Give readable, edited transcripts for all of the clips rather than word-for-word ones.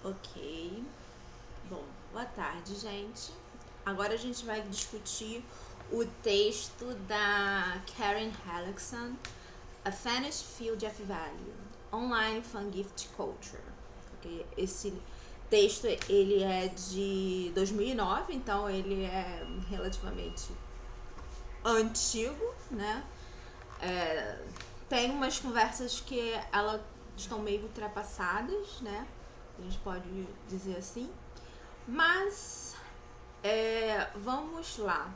Ok. Bom, boa tarde, gente. Agora a gente vai discutir o texto da Karen Hellickson, A Finnish Field of Value, Online Fan Gift Culture. Okay? Esse texto ele é de 2009, então ele é relativamente antigo, né? Tem umas conversas que elas estão meio ultrapassadas, né? A gente pode dizer assim. Mas vamos lá.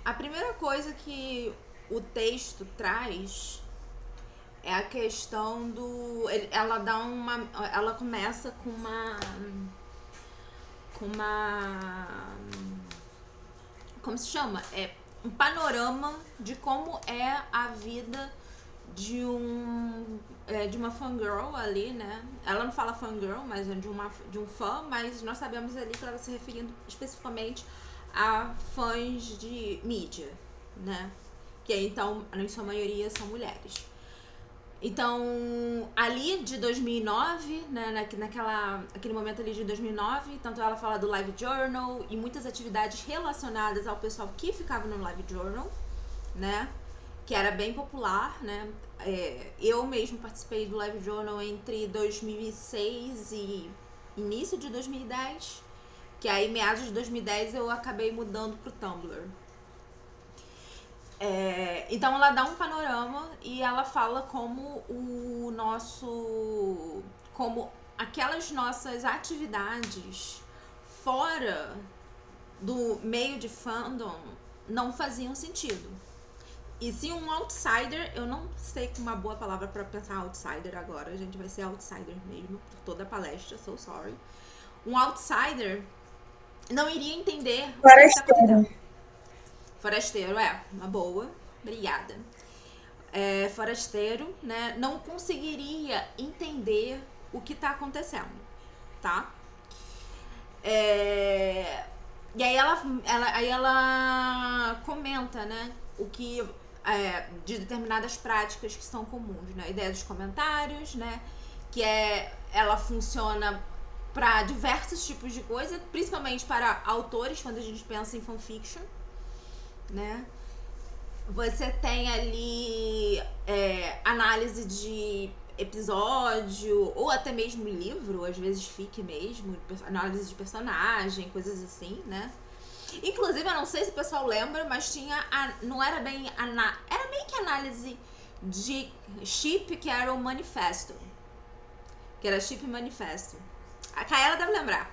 A primeira coisa que o texto traz é a questão do. Ela dá uma. Ela começa com uma. Com uma. Como se chama? É um panorama de como é a vida de de uma fangirl ali, né? Ela não fala fangirl, mas é de um fã, mas nós sabemos ali que ela está se referindo especificamente a fãs de mídia, né? Que então, em sua maioria, são mulheres. Então, ali de 2009, né, aquele momento ali de 2009, tanto ela fala do Live Journal e muitas atividades relacionadas ao pessoal que ficava no Live Journal, né? Que era bem popular, né? Eu mesmo participei do Live Journal entre 2006 e início de 2010, que aí meados de 2010 eu acabei mudando pro Tumblr. Então ela dá um panorama e ela fala como como aquelas nossas atividades fora do meio de fandom não faziam sentido. E se um outsider, eu não sei com uma boa palavra pra pensar outsider agora, a gente vai ser outsider mesmo, por toda a palestra, so sorry. Um outsider não iria entender o que está acontecendo. Forasteiro. Forasteiro, uma boa, obrigada. Forasteiro, né, não conseguiria entender o que tá acontecendo, tá? E aí ela comenta, né, o que de determinadas práticas que são comuns, né? A ideia dos comentários, né, que ela funciona para diversos tipos de coisa, principalmente para autores quando a gente pensa em fanfiction, né? Você tem ali análise de episódio, ou até mesmo livro, às vezes fique mesmo, análise de personagem, coisas assim, né? Inclusive, eu não sei se o pessoal lembra, mas tinha. Não era bem. Era meio que análise de chip, que era o manifesto. Que era chip manifesto. A Kaela deve lembrar.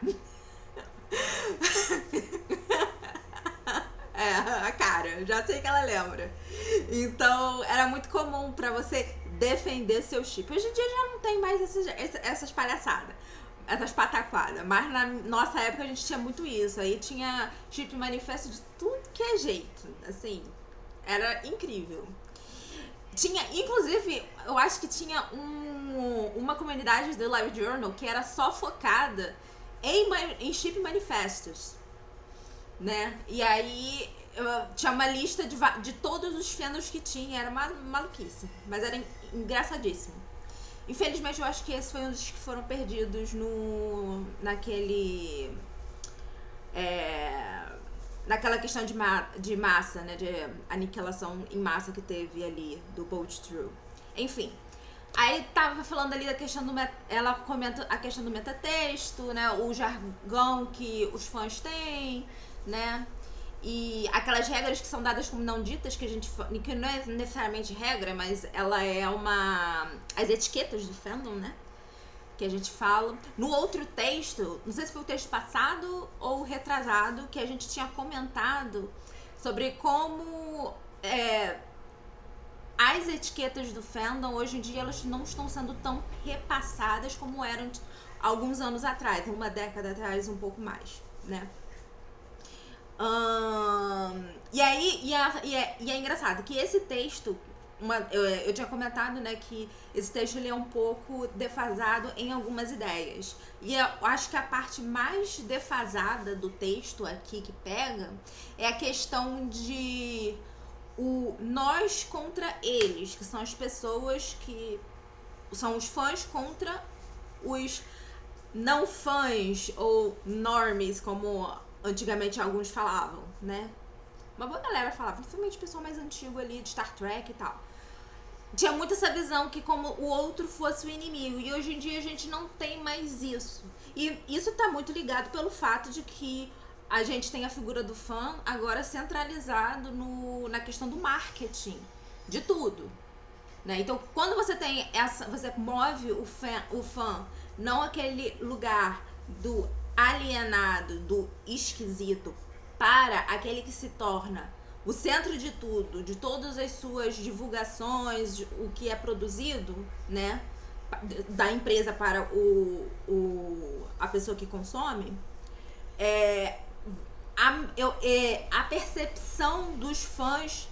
A cara, já sei que ela lembra. Então, era muito comum pra você defender seu chip. Hoje em dia já não tem mais essas palhaçadas, essas pataquadas. Mas na nossa época a gente tinha muito isso. Aí tinha chip manifesto de tudo que é jeito. Assim, era incrível. Tinha, inclusive, eu acho que tinha uma comunidade do Live Journal que era só focada em chip manifestos, né? E aí tinha uma lista de todos os fandoms que tinha, era uma maluquice, mas era engraçadíssimo. Infelizmente, eu acho que esse foi um dos que foram perdidos naquela questão de massa, né? De aniquilação em massa que teve ali do Bolt True. Enfim. Aí tava falando ali da questão ela comenta a questão do metatexto, né? O jargão que os fãs têm, né? E aquelas regras que são dadas como não ditas, que não é necessariamente regra, mas ela é as etiquetas do fandom, né? Que a gente fala. No outro texto, não sei se foi o texto passado ou retrasado, que a gente tinha comentado sobre como as etiquetas do fandom, hoje em dia, elas não estão sendo tão repassadas como eram alguns anos atrás, uma década atrás, um pouco mais, né? E é engraçado que esse texto, eu tinha comentado, né, que esse texto ele é um pouco defasado em algumas ideias. E eu acho que a parte mais defasada do texto aqui que pega é a questão de o nós contra eles, que são as pessoas que são os fãs contra os não fãs ou normies, como antigamente alguns falavam, né? Uma boa galera falava, principalmente o pessoal mais antigo ali de Star Trek e tal. Tinha muito essa visão que como o outro fosse o inimigo. E hoje em dia a gente não tem mais isso. E isso tá muito ligado pelo fato de que a gente tem a figura do fã agora centralizado na questão do marketing de tudo. Né? Então, quando você tem essa, você move o fã não aquele lugar do alienado, do esquisito, para aquele que se torna o centro de tudo, de todas as suas divulgações, o que é produzido, né, da empresa para a pessoa que consome, a percepção dos fãs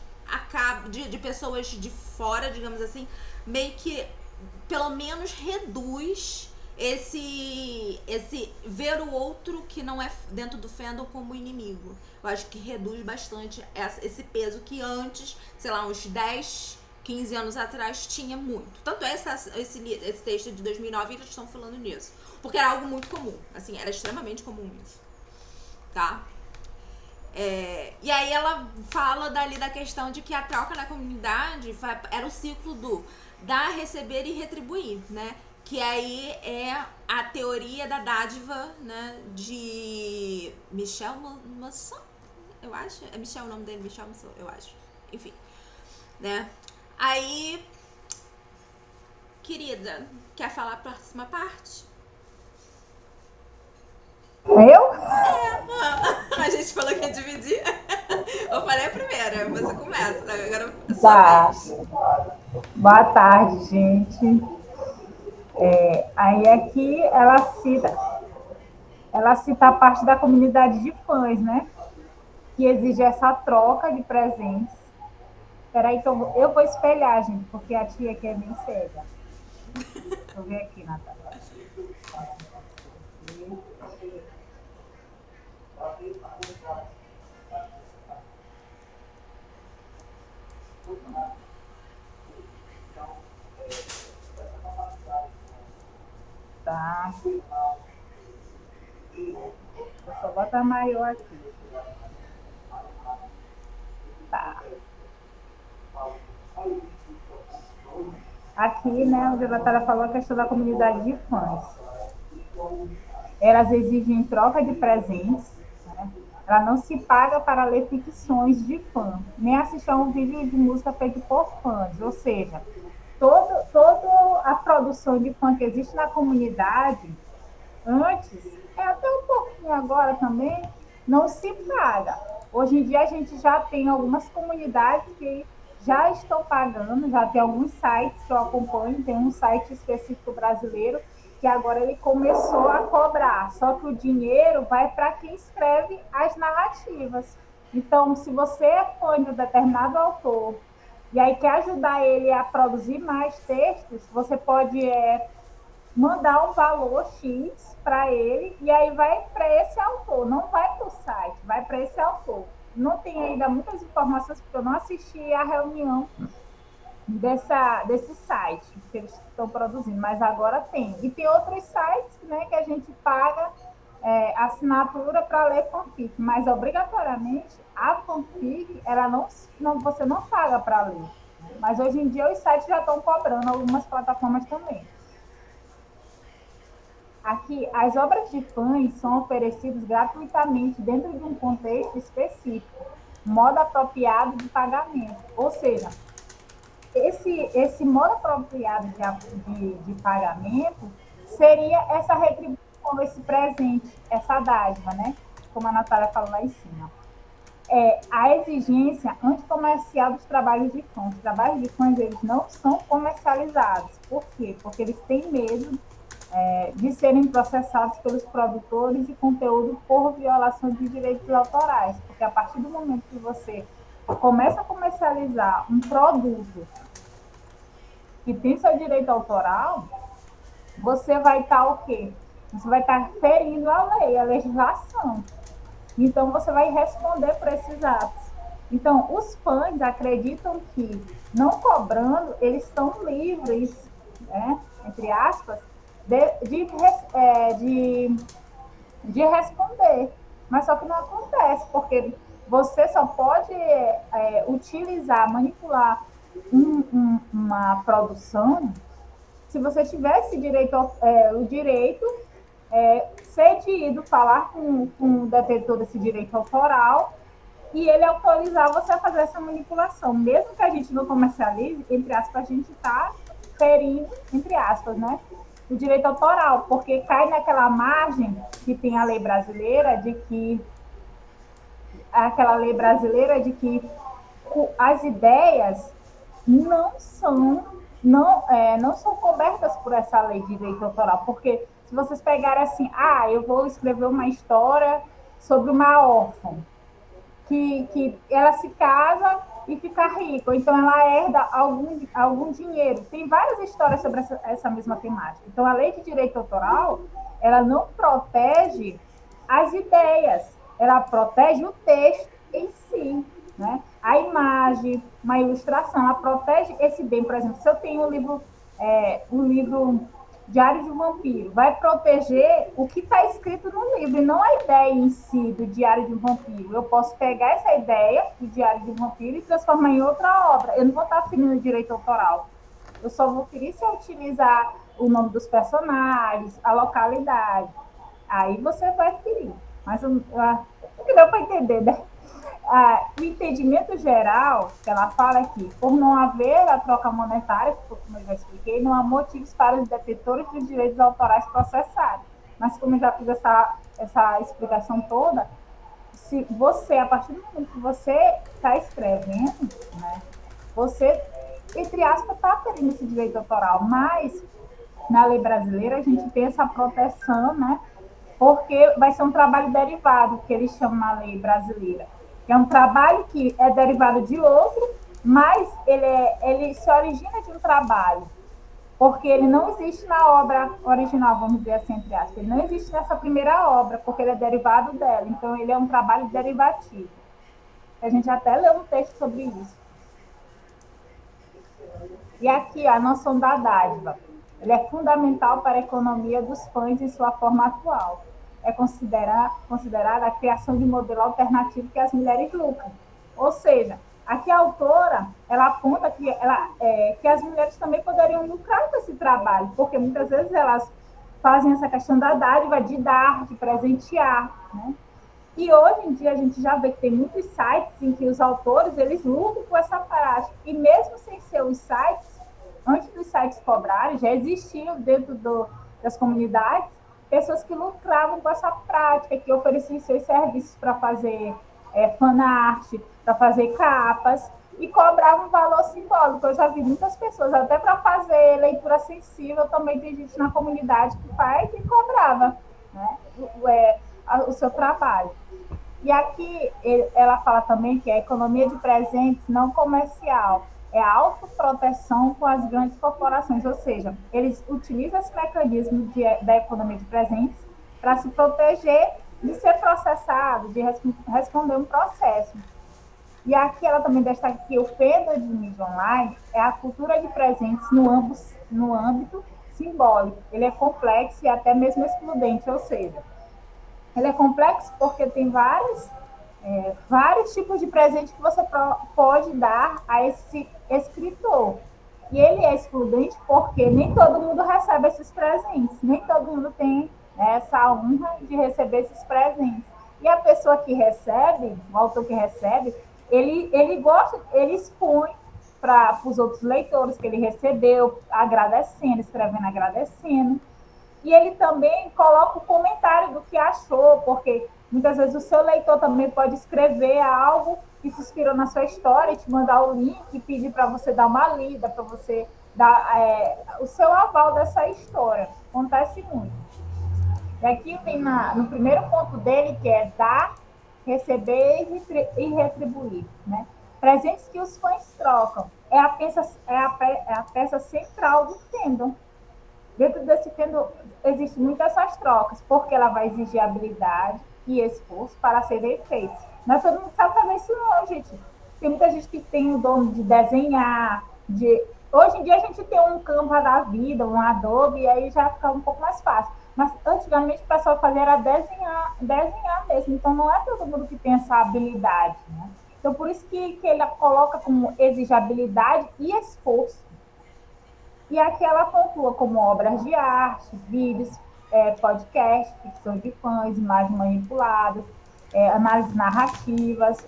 de pessoas de fora, digamos assim, meio que pelo menos reduz esse ver o outro que não é dentro do fandom como inimigo. Eu acho que reduz bastante esse peso que antes, sei lá, uns 10, 15 anos atrás tinha muito. Tanto é esse texto de 2009 que eles estão falando nisso. Porque era algo muito comum, assim, era extremamente comum isso. Tá? E aí ela fala dali da questão de que a troca na comunidade era o ciclo do dar, receber e retribuir, né? Que aí é a teoria da dádiva, né? De Michel Masson, eu acho. É Michel o nome dele, Michel Masson, eu acho. Enfim, né? Aí, querida, quer falar a próxima parte? Eu? A gente falou que ia dividir. Eu falei a primeira, você começa. Agora é a sua Tá. vez. Boa tarde, gente. Aí aqui ela cita a parte da comunidade de fãs, né? Que exige essa troca de presentes. Espera aí que eu vou espelhar, gente, porque a tia aqui é bem cega. Deixa eu ver aqui, Natália. Tá. Eu só botar maior aqui. Tá. Aqui, né, onde a Natália falou a questão da comunidade de fãs. Elas exigem troca de presentes, né? Ela não se paga para ler ficções de fã, nem assistir a um vídeo de música feito por fãs. Ou seja, toda a produção de fã que existe na comunidade, antes, até um pouquinho agora também, não se paga. Hoje em dia a gente já tem algumas comunidades que já estão pagando, já tem alguns sites que eu acompanho, tem um site específico brasileiro que agora ele começou a cobrar, só que o dinheiro vai para quem escreve as narrativas. Então, se você é fã de um determinado autor e aí quer ajudar ele a produzir mais textos, você pode mandar um valor X para ele e aí vai para esse autor, não vai para o site, vai para esse autor. Não tem ainda muitas informações, porque eu não assisti a reunião desse site que eles estão produzindo, mas agora tem. E tem outros sites, né, que a gente paga assinatura para ler fanfic, mas obrigatoriamente a fanfic ela não você não paga para ler. Mas hoje em dia os sites já estão cobrando, algumas plataformas também. Aqui, as obras de fãs são oferecidas gratuitamente dentro de um contexto específico, modo apropriado de pagamento. Ou seja, esse modo apropriado de pagamento seria essa retribuição, esse presente, essa dádiva, né? Como a Natália falou lá em cima. A exigência anticomercial dos trabalhos de fãs. Os trabalhos de fãs, eles não são comercializados. Por quê? Porque eles têm medo de serem processados pelos produtores de conteúdo por violação de direitos autorais. Porque a partir do momento que você começa a comercializar um produto que tem seu direito autoral, você vai estar o quê? Você vai estar ferindo a lei, a legislação. Então, você vai responder por esses atos. Então, os fãs acreditam que, não cobrando, eles estão livres, né, entre aspas, de responder. Mas só que não acontece, porque você só pode utilizar, manipular uma produção se você tivesse o direito cedido, falar com o detentor desse direito autoral e ele autorizar você a fazer essa manipulação. Mesmo que a gente não comercialize, entre aspas, a gente está ferindo, entre aspas, né? O direito autoral, porque cai naquela margem que tem a lei brasileira de que as ideias não são cobertas por essa lei de direito autoral, porque se vocês pegarem assim, eu vou escrever uma história sobre uma órfã, que ela se casa e fica rica, ou então ela herda algum dinheiro. Tem várias histórias sobre essa mesma temática. Então, a lei de direito autoral, ela não protege as ideias, ela protege o texto em si, né? A imagem, uma ilustração, ela protege esse bem. Por exemplo, se eu tenho um livro Diário de um Vampiro, vai proteger o que está escrito no livro, e não a ideia em si do Diário de um Vampiro. Eu posso pegar essa ideia do Diário de um Vampiro e transformar em outra obra. Eu não vou estar ferindo direito autoral. Eu só vou ferir se eu utilizar o nome dos personagens, a localidade. Aí você vai ferir. Mas não deu para entender, né? O entendimento geral, que ela fala aqui, por não haver a troca monetária, como eu já expliquei, não há motivos para os detentores dos direitos autorais processarem. Mas como eu já fiz essa explicação toda, se você, a partir do momento que você está escrevendo, né, você, entre aspas, está ferindo esse direito autoral, mas na lei brasileira a gente tem essa proteção, né, porque vai ser um trabalho derivado, que eles chamam na lei brasileira. É um trabalho que é derivado de outro, mas ele se origina de um trabalho, porque ele não existe na obra original, vamos dizer assim, entre aspas. Ele não existe nessa primeira obra, porque ele é derivado dela. Então, ele é um trabalho derivativo. A gente até leu um texto sobre isso. E aqui, a noção da dádiva. Ele é fundamental para a economia dos pães em sua forma atual. É considerada a criação de um modelo alternativo que as mulheres lucram. Ou seja, aqui a autora ela aponta que as mulheres também poderiam lucrar com esse trabalho, porque muitas vezes elas fazem essa questão da dádiva, de dar, de presentear, né? E hoje em dia a gente já vê que tem muitos sites em que os autores eles lucram com essa prática. E mesmo sem ser os sites, antes dos sites cobrarem, já existiam dentro das comunidades pessoas que lucravam com essa prática, que ofereciam seus serviços para fazer fanart, para fazer capas, e cobravam um valor simbólico. Eu já vi muitas pessoas, até para fazer leitura sensível, também tem gente na comunidade que faz e cobrava, né, o seu trabalho. E aqui ela fala também que a economia de presentes não comercial é a autoproteção com as grandes corporações, ou seja, eles utilizam esse mecanismo da economia de presentes para se proteger de ser processado, de responder um processo. E aqui ela também destaca que o fenômeno de mídia online é a cultura de presentes no âmbito simbólico. Ele é complexo e até mesmo excludente, ou seja, ele é complexo porque tem vários tipos de presente que você pode dar a esse escritor. E ele é excludente porque nem todo mundo recebe esses presentes, nem todo mundo tem essa honra de receber esses presentes. E a pessoa que recebe, o autor que recebe, ele gosta, ele expõe para os outros leitores que ele recebeu, agradecendo, escrevendo agradecendo. E ele também coloca o comentário do que achou, porque muitas vezes o seu leitor também pode escrever algo que se inspirou na sua história e te mandar o link e pedir para você dar uma lida, para você dar o seu aval dessa história. Acontece muito. E aqui tem no primeiro ponto dele, que é dar, receber e retribuir, né? Presentes que os fãs trocam. É a peça central do fandom. Dentro desse fandom existem muitas essas trocas, porque ela vai exigir habilidade e esforço para serem feitos. Não é todo mundo sabe fazer isso não, gente. Tem muita gente que tem o dom de desenhar, Hoje em dia a gente tem um Canva da vida, um Adobe, e aí já fica um pouco mais fácil. Mas antigamente o pessoal fazia era desenhar mesmo. Então não é todo mundo que tem essa habilidade, né? Então por isso que ele coloca como exige habilidade e esforço. E aqui ela pontua como obras de arte, vídeos, podcast, ficção de fãs, imagens manipuladas, análises narrativas,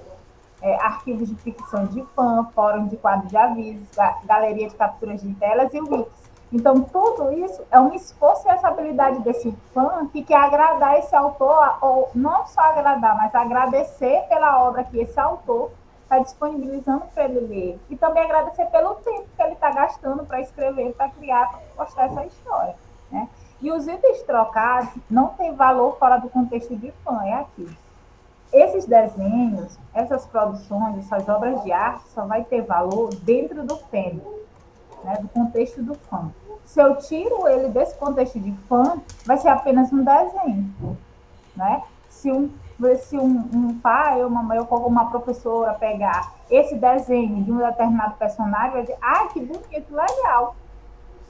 arquivos de ficção de fã, fórum de quadro de avisos, galeria de capturas de telas e Wix. Então, tudo isso é um esforço e essa habilidade desse fã que quer agradar esse autor, ou não só agradar, mas agradecer pela obra que esse autor está disponibilizando para ele ler. E também agradecer pelo tempo que ele está gastando para escrever, para criar, para postar essa história. Né? E os itens trocados não têm valor fora do contexto de fã, é aqui. Esses desenhos, essas produções, essas obras de arte só vai ter valor dentro do fandom, né, do contexto do fã. Se eu tiro ele desse contexto de fã, vai ser apenas um desenho. Né? Se um pai ou uma mãe ou uma professora pegar esse desenho de um determinado personagem, vai dizer, que bonito, legal.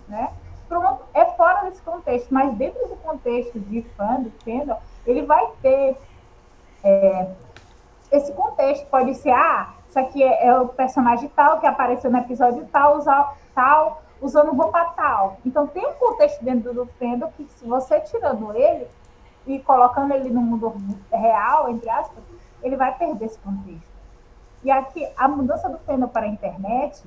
Né? Pronto, é fora desse contexto, mas dentro do contexto de fandom, ele vai ter esse contexto. Pode ser, isso aqui é o personagem tal que apareceu no episódio tal, usando roupa tal. Então tem um contexto dentro do fandom que, se você tirando ele e colocando ele no mundo real, entre aspas, ele vai perder esse contexto. E aqui, a mudança do fandom para a internet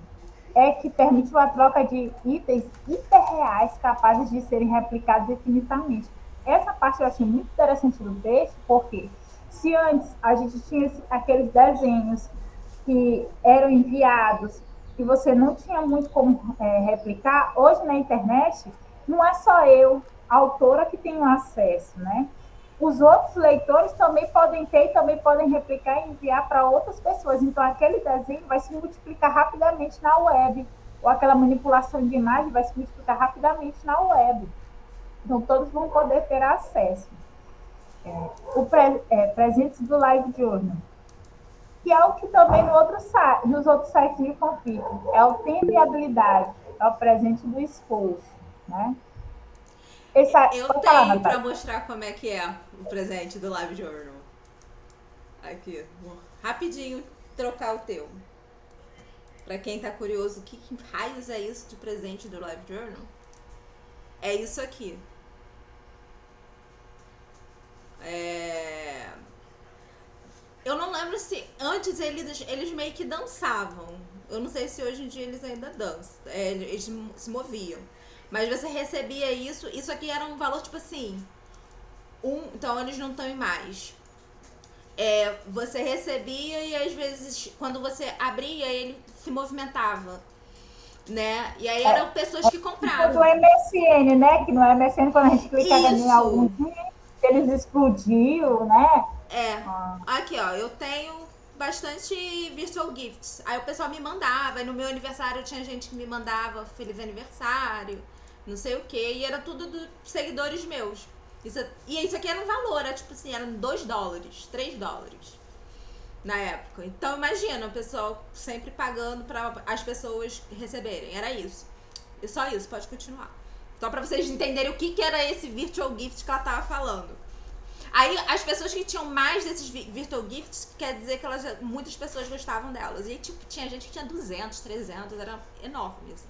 é que permite uma troca de itens hiperreais capazes de serem replicados infinitamente. Essa parte eu achei muito interessante do texto, porque se antes a gente tinha aqueles desenhos que eram enviados e você não tinha muito como replicar, hoje na internet não é só eu, a autora, que tenho acesso, né? Os outros leitores também podem ter e também podem replicar e enviar para outras pessoas. Então, aquele desenho vai se multiplicar rapidamente na web, ou aquela manipulação de imagem vai se multiplicar rapidamente na web. Então, todos vão poder ter acesso. Presentes do Live Journal, que é o que também nos outros sites de fanfic, é o tempo e habilidade, é o presente do esforço, né? Eu tenho para mostrar como é que é o presente do Live Journal. Aqui, vou rapidinho trocar o teu. Pra quem tá curioso, que raios é isso de presente do Live Journal? É isso aqui. Eu não lembro se antes eles meio que dançavam. Eu não sei se hoje em dia eles ainda dançam. Eles se moviam. Mas você recebia isso. Isso aqui era um valor tipo assim. Então eles não estão em mais. Você recebia e às vezes quando você abria ele se movimentava. Né? E aí eram pessoas que compravam. Do MSN, né? Que no MSN, quando a gente clicava em algum eles explodiam, né? Aqui, ó, eu tenho bastante virtual gifts. Aí o pessoal me mandava, e no meu aniversário tinha gente que me mandava feliz aniversário, não sei o que, e era tudo dos seguidores meus. Isso aqui era um valor, era tipo assim, eram $2, $3 na época. Então imagina, o pessoal sempre pagando para as pessoas receberem, era isso. E só isso, pode continuar. Só pra vocês entenderem o que era esse virtual gift que ela tava falando. Aí as pessoas que tinham mais desses virtual gifts, quer dizer que muitas pessoas gostavam delas. E tipo, tinha gente que tinha 200, 300, era enorme, assim.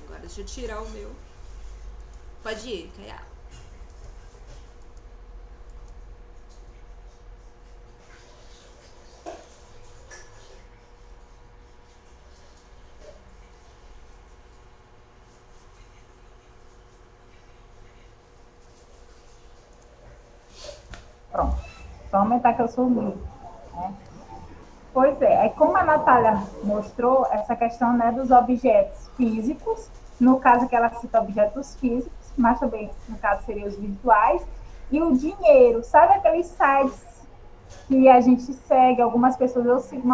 Agora deixa eu tirar o meu. Pode ir, Kaia. Pronto. Só aumentar que eu subi. Né? Pois é, aí como a Natália mostrou, essa questão, né, dos objetos físicos, no caso que ela cita objetos físicos, mas também, no caso, seriam os virtuais, e o dinheiro. Sabe aqueles sites que a gente segue, algumas pessoas, eu sigo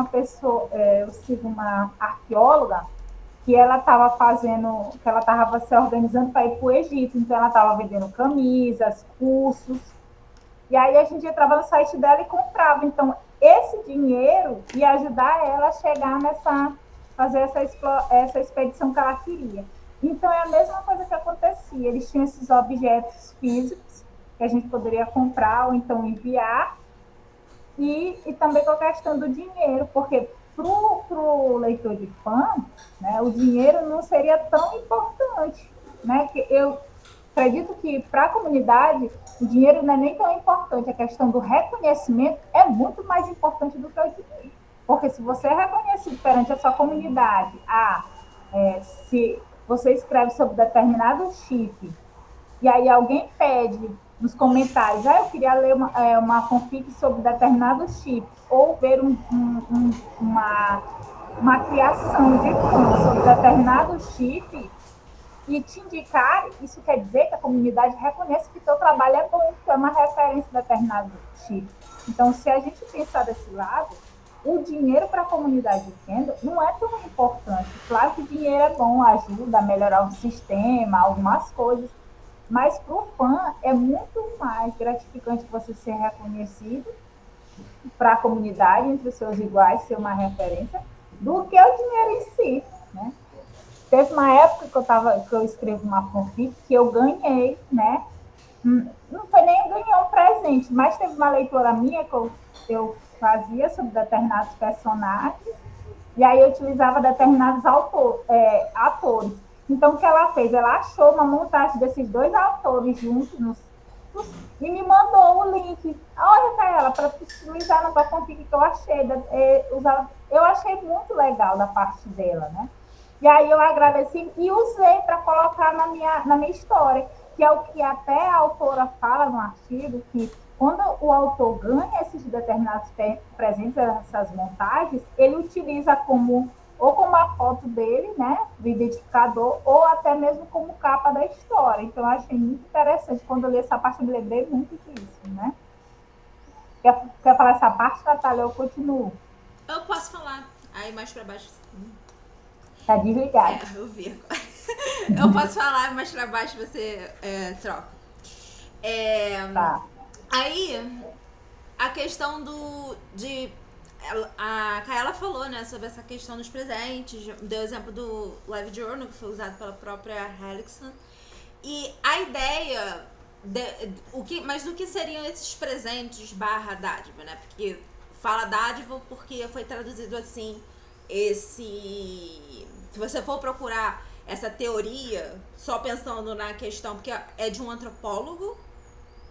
uma arqueóloga, que ela estava se organizando para ir para o Egito, então ela estava vendendo camisas, cursos, e aí a gente entrava no site dela e comprava. Então, esse dinheiro ia ajudar ela a chegar fazer essa expedição que ela queria. Então é a mesma coisa que acontecia. Eles tinham esses objetos físicos que a gente poderia comprar ou então enviar, e também com a questão do dinheiro, porque para o leitor de fã, né, o dinheiro não seria tão importante. Né? Que eu acredito que para a comunidade o dinheiro não é nem tão importante, a questão do reconhecimento é muito mais importante do que o dinheiro. Porque se você é reconhecido perante a sua comunidade, se você escreve sobre determinado chip e aí alguém pede nos comentários, eu queria ler uma fanfic sobre determinado chip, ou ver uma criação de fã sobre determinado chip, e te indicar, isso quer dizer que a comunidade reconhece que o teu trabalho é bom, que é uma referência em determinado chip. Então, se a gente pensar desse lado, o dinheiro para a comunidade de fandom não é tão importante. Claro que o dinheiro é bom, ajuda a melhorar o sistema, algumas coisas, mas para o fã é muito mais gratificante você ser reconhecido para a comunidade, entre os seus iguais, ser uma referência, do que o dinheiro em si. Né? Teve uma época que eu escrevi uma fanfic que eu ganhei, né? Não foi nem eu ganhar um presente, mas teve uma leitora minha que eu fazia sobre determinados personagens, e aí eu utilizava determinados atores. Então, o que ela fez? Ela achou uma montagem desses dois autores juntos e me mandou o link. Olha, Kaela, para utilizar na tua fanfic que eu achei. Eu achei muito legal da parte dela, né? E aí eu agradeci e usei para colocar na minha história, que é o que até a autora fala no artigo, que quando o autor ganha esses determinados presentes, essas montagens, ele utiliza ou como a foto dele, né, do identificador, ou até mesmo como capa da história. Então, eu achei muito interessante. Quando eu li essa parte, eu me lembrei muito disso, né? Quer falar essa parte, Natália? Eu continuo. Eu posso falar. Aí mais pra baixo. Tá desligado. Eu vi agora. Eu posso falar, mais pra baixo você troca. Tá. Aí, a questão a Kaela falou, né, sobre essa questão dos presentes, deu o exemplo do Live Journal, que foi usado pela própria Helixson. E a ideia, mas o que seriam esses presentes barra dádiva, né? Porque fala dádiva porque foi traduzido assim, se você for procurar essa teoria, só pensando na questão, porque é de um antropólogo,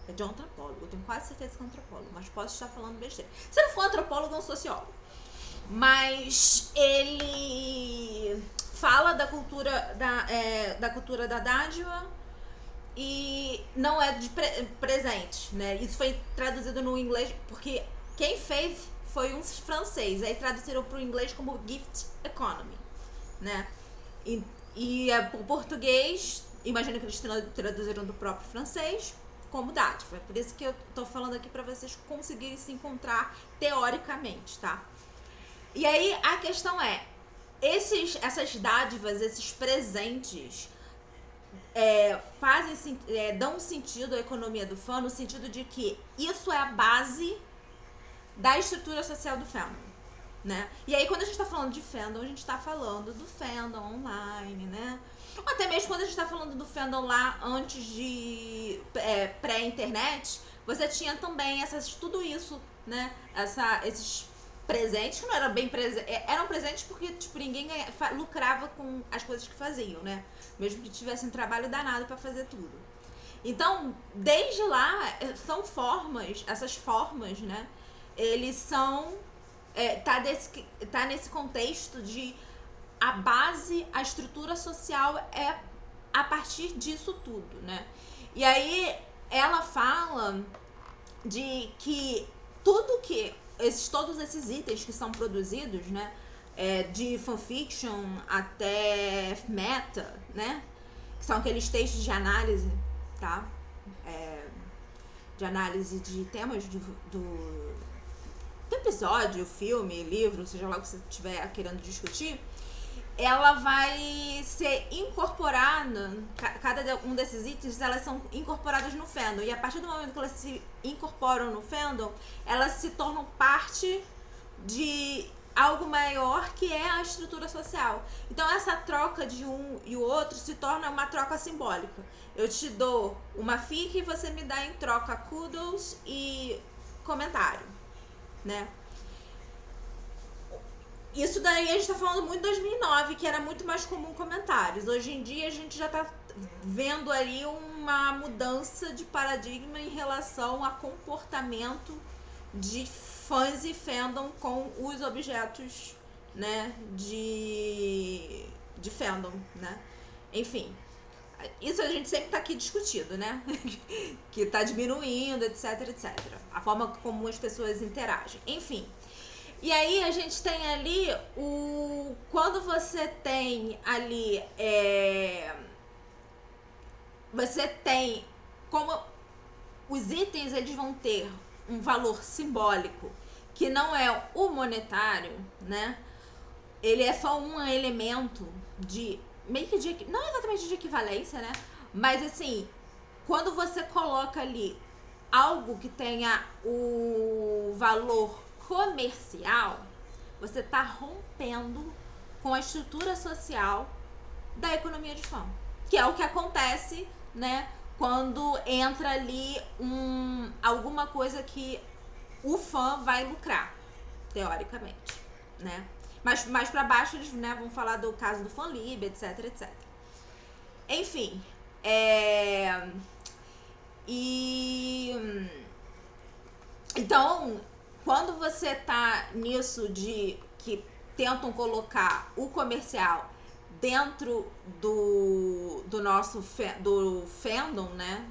eu tenho quase certeza que é um antropólogo, mas posso estar falando besteira. Se não for antropólogo, é um sociólogo. Mas ele fala da cultura da cultura da dádiva e não é de presente, né? Isso foi traduzido no inglês, porque quem fez foi um francês, aí traduziram para o inglês como gift economy, né? E por português, imagino que eles traduziram do próprio francês como dádiva. É por isso que eu tô falando aqui para vocês conseguirem se encontrar teoricamente, tá? E aí a questão é, essas dádivas, esses presentes dão um sentido à economia do fã, no sentido de que isso é a base da estrutura social do fandom, né? E aí quando a gente tá falando de fandom, a gente tá falando do fandom online, né? Ou até mesmo quando a gente tá falando do fandom lá antes de pré-internet, você tinha também tudo isso, né? Esses presentes que não eram bem presentes, eram presentes porque tipo, ninguém lucrava com as coisas que faziam, né? Mesmo que tivessem um trabalho danado para fazer tudo. Então, desde lá, são essas formas, né? Eles são tá nesse contexto de a base, a estrutura social é a partir disso tudo, né? E aí ela fala de que todos esses itens que são produzidos, né, de fanfiction até meta, né, que são aqueles textos de análise, tá? De análise de temas do episódio, filme, livro, seja lá o que você estiver querendo discutir, ela vai ser incorporada, cada um desses itens, elas são incorporadas no fandom. E a partir do momento que elas se incorporam no fandom, elas se tornam parte de algo maior, que é a estrutura social. Então essa troca de um e o outro se torna uma troca simbólica. Eu te dou uma fic e você me dá em troca kudos e comentário, né? Isso daí a gente tá falando muito de 2009, que era muito mais comum comentários. Hoje em dia a gente já tá vendo ali uma mudança de paradigma em relação a comportamento de fãs e fandom com os objetos, né, de fandom, né? Enfim, isso a gente sempre tá aqui discutindo, né? Que tá diminuindo, etc, etc. A forma como as pessoas interagem. Enfim. E aí a gente tem ali o... Quando você tem ali... Você tem como... Os itens, eles vão ter um valor simbólico que não é o monetário, né? Ele é só um elemento de... Meio que de... Não exatamente de equivalência, né? Mas assim, quando você coloca ali algo que tenha o valor comercial, você está rompendo com a estrutura social da economia de fã, que é o que acontece, né, quando entra ali alguma coisa que o fã vai lucrar, teoricamente, né? Mas mais para baixo eles, né, vão falar do caso do Fanlib, etc, etc. Enfim, então, quando você tá nisso de que tentam colocar o comercial dentro do nosso do fandom, né?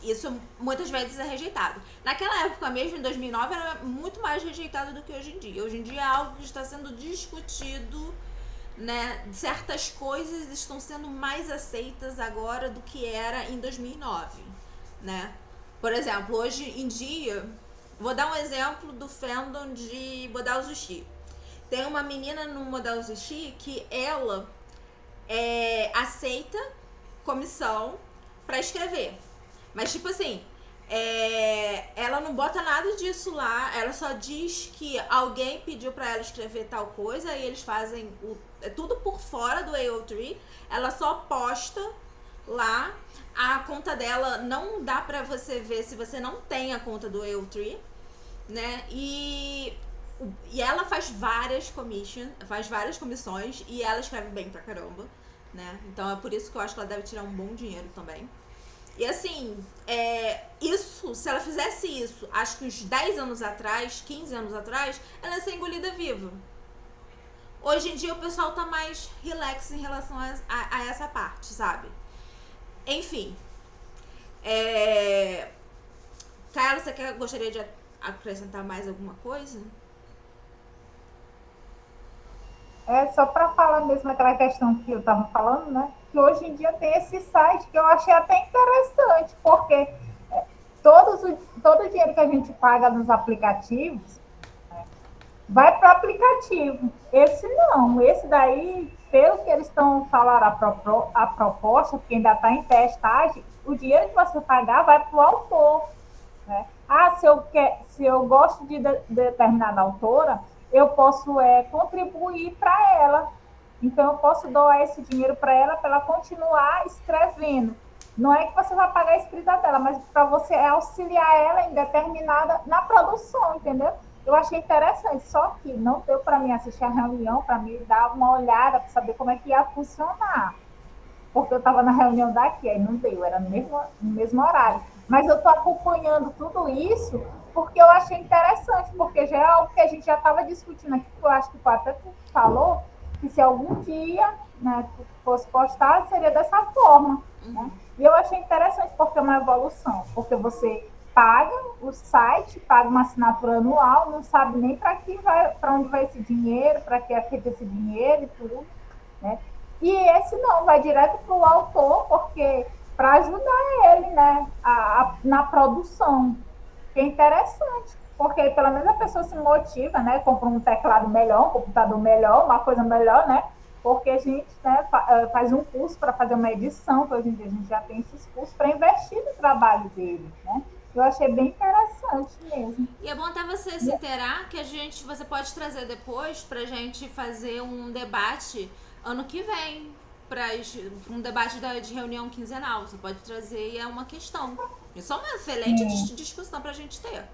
Isso muitas vezes é rejeitado. Naquela época mesmo, em 2009, era muito mais rejeitado do que hoje em dia. Hoje em dia é algo que está sendo discutido, né? Certas coisas estão sendo mais aceitas agora do que era em 2009, né? Por exemplo, hoje em dia, vou dar um exemplo do fandom de Modal Zushi. Tem uma menina no Modal Zushi que ela aceita comissão pra escrever. Mas tipo assim, ela não bota nada disso lá, ela só diz que alguém pediu pra ela escrever tal coisa e eles fazem tudo por fora do AO3. Ela só posta lá. A conta dela não dá pra você ver se você não tem a conta do AO3, né? E ela faz várias comissões e ela escreve bem pra caramba, né? Então é por isso que eu acho que ela deve tirar um bom dinheiro também. E assim, isso, se ela fizesse isso, acho que uns 10 anos atrás, 15 anos atrás, ela ia ser engolida viva. Hoje em dia o pessoal tá mais relax em relação a essa parte, sabe? Enfim. Carla, você gostaria de acrescentar mais alguma coisa? Só para falar mesmo aquela questão que eu estava falando, né? Que hoje em dia tem esse site que eu achei até interessante, porque todo o dinheiro que a gente paga nos aplicativos, né, vai para o aplicativo. Esse não, esse daí, pelo que eles estão falando, a proposta, que ainda está em testagem, o dinheiro que você pagar vai para o autor. Né? Se eu gosto de determinada autora, eu posso contribuir para ela. Então, eu posso doar esse dinheiro para ela continuar escrevendo. Não é que você vai pagar a escrita dela, mas para você auxiliar ela em determinada na produção, entendeu? Eu achei interessante, só que não deu para mim assistir a reunião, para mim dar uma olhada para saber como é que ia funcionar. Porque eu estava na reunião daqui, aí não deu, era no mesmo horário. Mas eu estou acompanhando tudo isso porque eu achei interessante, porque já é algo que a gente já estava discutindo aqui, que eu acho que até tu falou, que se algum dia, né, fosse postar, seria dessa forma. Né? E eu achei interessante porque é uma evolução, porque você paga o site, paga uma assinatura anual, não sabe nem para onde vai esse dinheiro, para que é feito esse dinheiro e tudo. Né? E esse não, vai direto para o autor, porque para ajudar ele, né, na produção. Que é interessante, porque pelo menos a pessoa se motiva, né, compra um teclado melhor, um computador melhor, uma coisa melhor, né, porque a gente, né, faz um curso para fazer uma edição, que hoje em dia a gente já tem esses cursos para investir no trabalho dele, né? Eu achei bem interessante mesmo. E é bom até você se inteirar que você pode trazer depois pra gente fazer um debate ano que vem, um debate de reunião quinzenal. Você pode trazer e é uma questão. Isso é uma excelente Sim. discussão pra gente ter.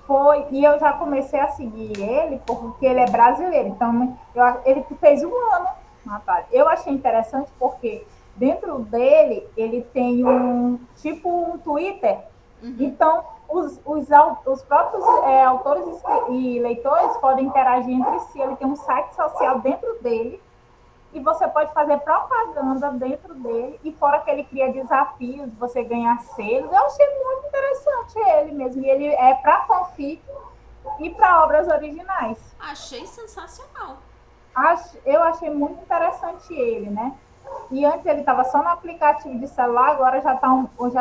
Foi, e eu já comecei a seguir ele porque ele é brasileiro. Então, ele fez um ano, Natália. Eu achei interessante porque dentro dele ele tem um tipo um Twitter. Então, os próprios autores e leitores podem interagir entre si. Ele tem um site social dentro dele e você pode fazer propaganda dentro dele, e fora que ele cria desafios, você ganhar selos. Eu achei muito interessante ele mesmo, e ele é para fanfic e para obras originais. Achei sensacional. Eu achei muito interessante ele, né? E antes ele estava só no aplicativo de celular, agora já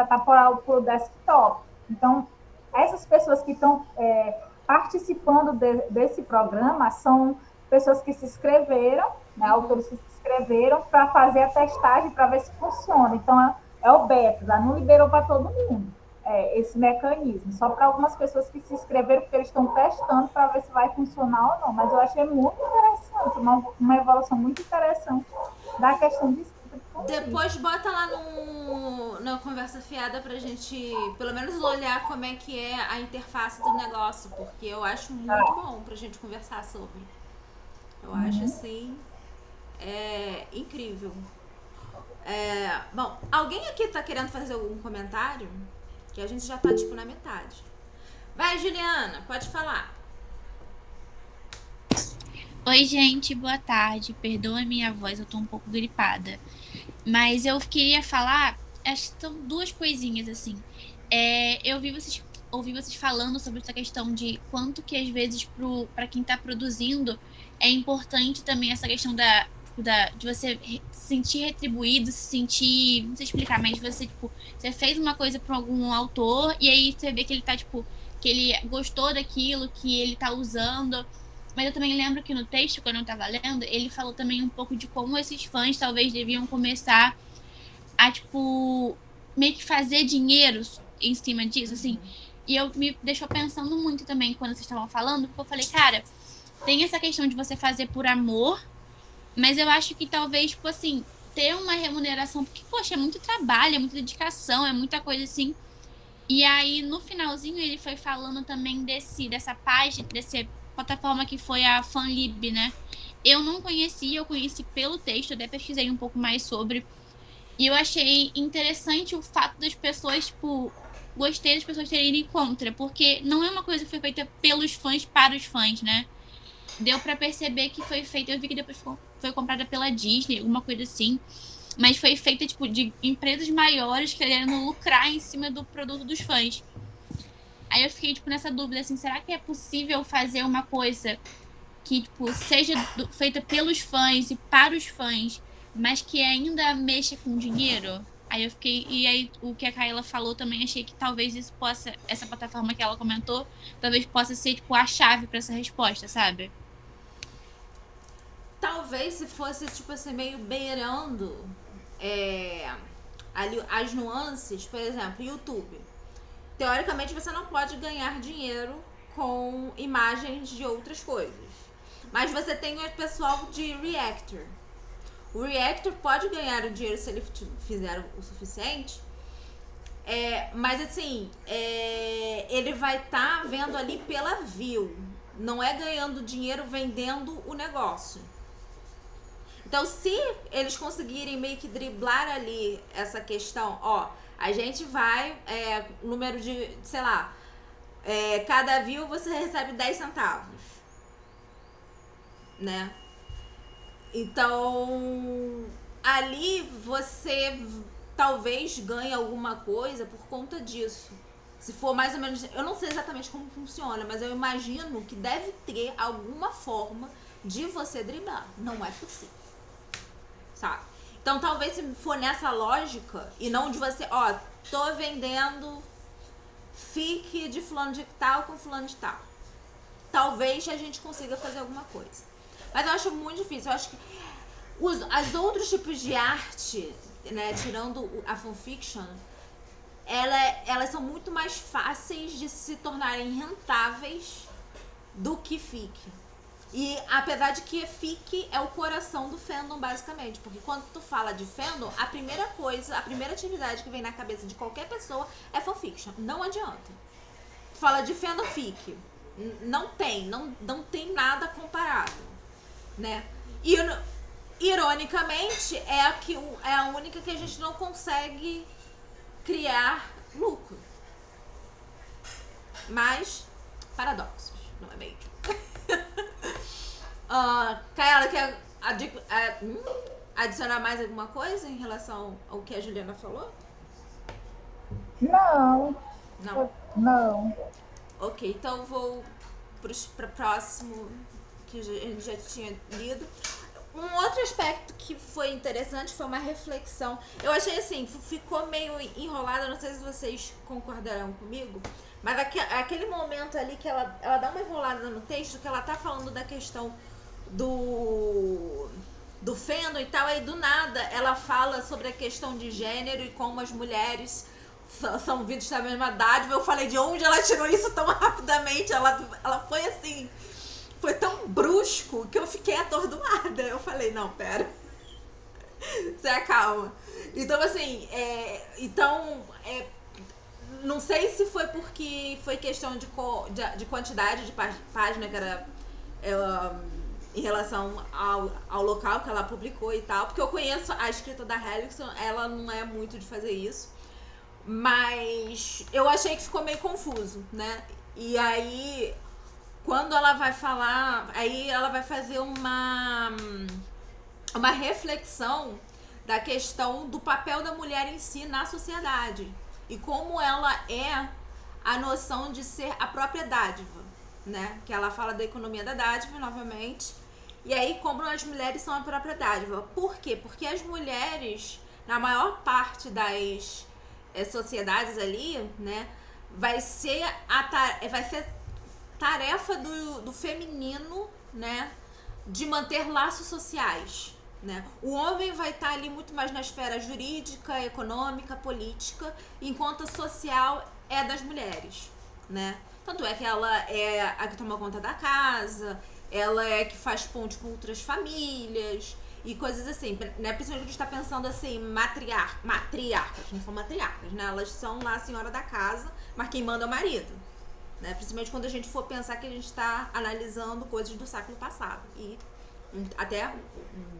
tá para o desktop. Então, essas pessoas que estão participando desse programa são pessoas que se inscreveram, né, autores que se inscreveram para fazer a testagem para ver se funciona. Então, é o beta, não liberou para todo mundo esse mecanismo, só para algumas pessoas que se inscreveram, porque eles estão testando para ver se vai funcionar ou não. Mas eu achei muito interessante, uma evolução muito interessante da questão de escrita de fanfic. Depois bota lá na conversa fiada pra gente, pelo menos, olhar como é que é a interface do negócio, porque eu acho muito bom pra gente conversar sobre. Eu acho assim, incrível. Bom, alguém aqui tá querendo fazer algum comentário? Que a gente já tá tipo na metade. Vai, Juliana, pode falar. Oi, gente, boa tarde. Perdoa a minha voz, eu tô um pouco gripada. Mas eu queria falar, acho que são duas coisinhas, assim. Eu ouvi vocês falando sobre essa questão de quanto que, às vezes, para quem tá produzindo, é importante também essa questão de você se sentir retribuído, se sentir. Não sei explicar, mas você, tipo, você fez uma coisa pra algum autor e aí você vê que ele tá, tipo, que ele gostou daquilo, que ele tá usando. Mas eu também lembro que no texto, quando eu tava lendo, ele falou também um pouco de como esses fãs talvez deviam começar a, tipo, meio que fazer dinheiro em cima disso, assim. E eu me deixou pensando muito também quando vocês estavam falando, porque eu falei, cara, tem essa questão de você fazer por amor, mas eu acho que talvez, tipo assim, ter uma remuneração, porque, poxa, é muito trabalho, é muita dedicação, é muita coisa assim. E aí, no finalzinho, ele foi falando também dessa página, dessa plataforma que foi a Fanlib, né? Eu não conhecia, eu conheci pelo texto, eu até pesquisei um pouco mais sobre. E eu achei interessante o fato das pessoas, tipo, gostei das pessoas terem ido contra, porque não é uma coisa que foi feita pelos fãs para os fãs, né? Deu pra perceber que foi feita, eu vi que depois foi comprada pela Disney, alguma coisa assim. Mas foi feita, tipo, de empresas maiores querendo lucrar em cima do produto dos fãs. Aí eu fiquei, tipo, nessa dúvida, assim, será que é possível fazer uma coisa que, tipo, seja feita pelos fãs e para os fãs, mas que ainda mexa com dinheiro? Aí eu fiquei. E aí, o que a Kaela falou também, achei que talvez isso possa. Essa plataforma que ela comentou, talvez possa ser, tipo, a chave para essa resposta, sabe? Talvez se fosse, tipo assim, meio beirando ali as nuances, por exemplo, YouTube. Teoricamente você não pode ganhar dinheiro com imagens de outras coisas. Mas você tem o pessoal de Reactor. O Reactor pode ganhar o dinheiro se ele fizer o suficiente. Mas assim, ele vai estar vendo ali pela view. Não é ganhando dinheiro vendendo o negócio. Então, se eles conseguirem meio que driblar ali essa questão, ó, a gente vai, número de, sei lá, cada view você recebe 10 centavos, né? Então, ali você talvez ganhe alguma coisa por conta disso. Se for mais ou menos, eu não sei exatamente como funciona, mas eu imagino que deve ter alguma forma de você driblar. Não é possível, sabe? Então, talvez se for nessa lógica e não de você, ó, tô vendendo fique de fulano de tal com fulano de tal. Talvez a gente consiga fazer alguma coisa. Mas eu acho muito difícil. Eu acho que As outros tipos de arte, né, tirando a fanfiction, elas são muito mais fáceis de se tornarem rentáveis do que fic. E apesar de que fic é o coração do fandom, basicamente. Porque quando tu fala de fandom, a primeira atividade que vem na cabeça de qualquer pessoa é fanfiction. Não adianta. Tu fala de fandom fic. Não tem nada comparável, né? E ironicamente é a única que a gente não consegue criar lucro. Mas paradoxos, não é mesmo? Kaela, quer adicionar mais alguma coisa em relação ao que a Juliana falou? Não. Não. Não. Ok, então vou para o próximo que a gente já tinha lido. Um outro aspecto que foi interessante foi uma reflexão. Eu achei assim, ficou meio enrolada, não sei se vocês concordarão comigo, mas aquele momento ali que ela dá uma enrolada no texto, que ela tá falando da questão do fandom e tal, aí do nada ela fala sobre a questão de gênero e como as mulheres são vistas da mesma dádiva. Eu falei, de onde ela tirou isso tão rapidamente? Ela foi assim... Foi tão brusco que eu fiquei atordoada. Eu falei, não, pera. Você acalma. Então, assim, não sei se foi porque foi questão de quantidade de página que era em relação ao local que ela publicou e tal. Porque eu conheço a escrita da Hellickson, ela não é muito de fazer isso. Mas eu achei que ficou meio confuso, né? E aí... Quando ela vai falar, aí ela vai fazer uma reflexão da questão do papel da mulher em si na sociedade. E como ela é a noção de ser a própria dádiva, né? Que ela fala da economia da dádiva, novamente. E aí, como as mulheres são a própria dádiva. Por quê? Porque as mulheres, na maior parte das sociedades ali, né? Vai ser tarefa do feminino, né, de manter laços sociais, né? O homem vai estar ali muito mais na esfera jurídica, econômica, política, enquanto a social é das mulheres, né? Tanto é que ela é a que toma conta da casa, ela é a que faz ponte com outras famílias e coisas assim, né? Principalmente a gente está pensando assim, matriarcas, não são matriarcas, né? Elas são lá a senhora da casa, mas quem manda é o marido. Né? Principalmente quando a gente for pensar que a gente está analisando coisas do século passado e até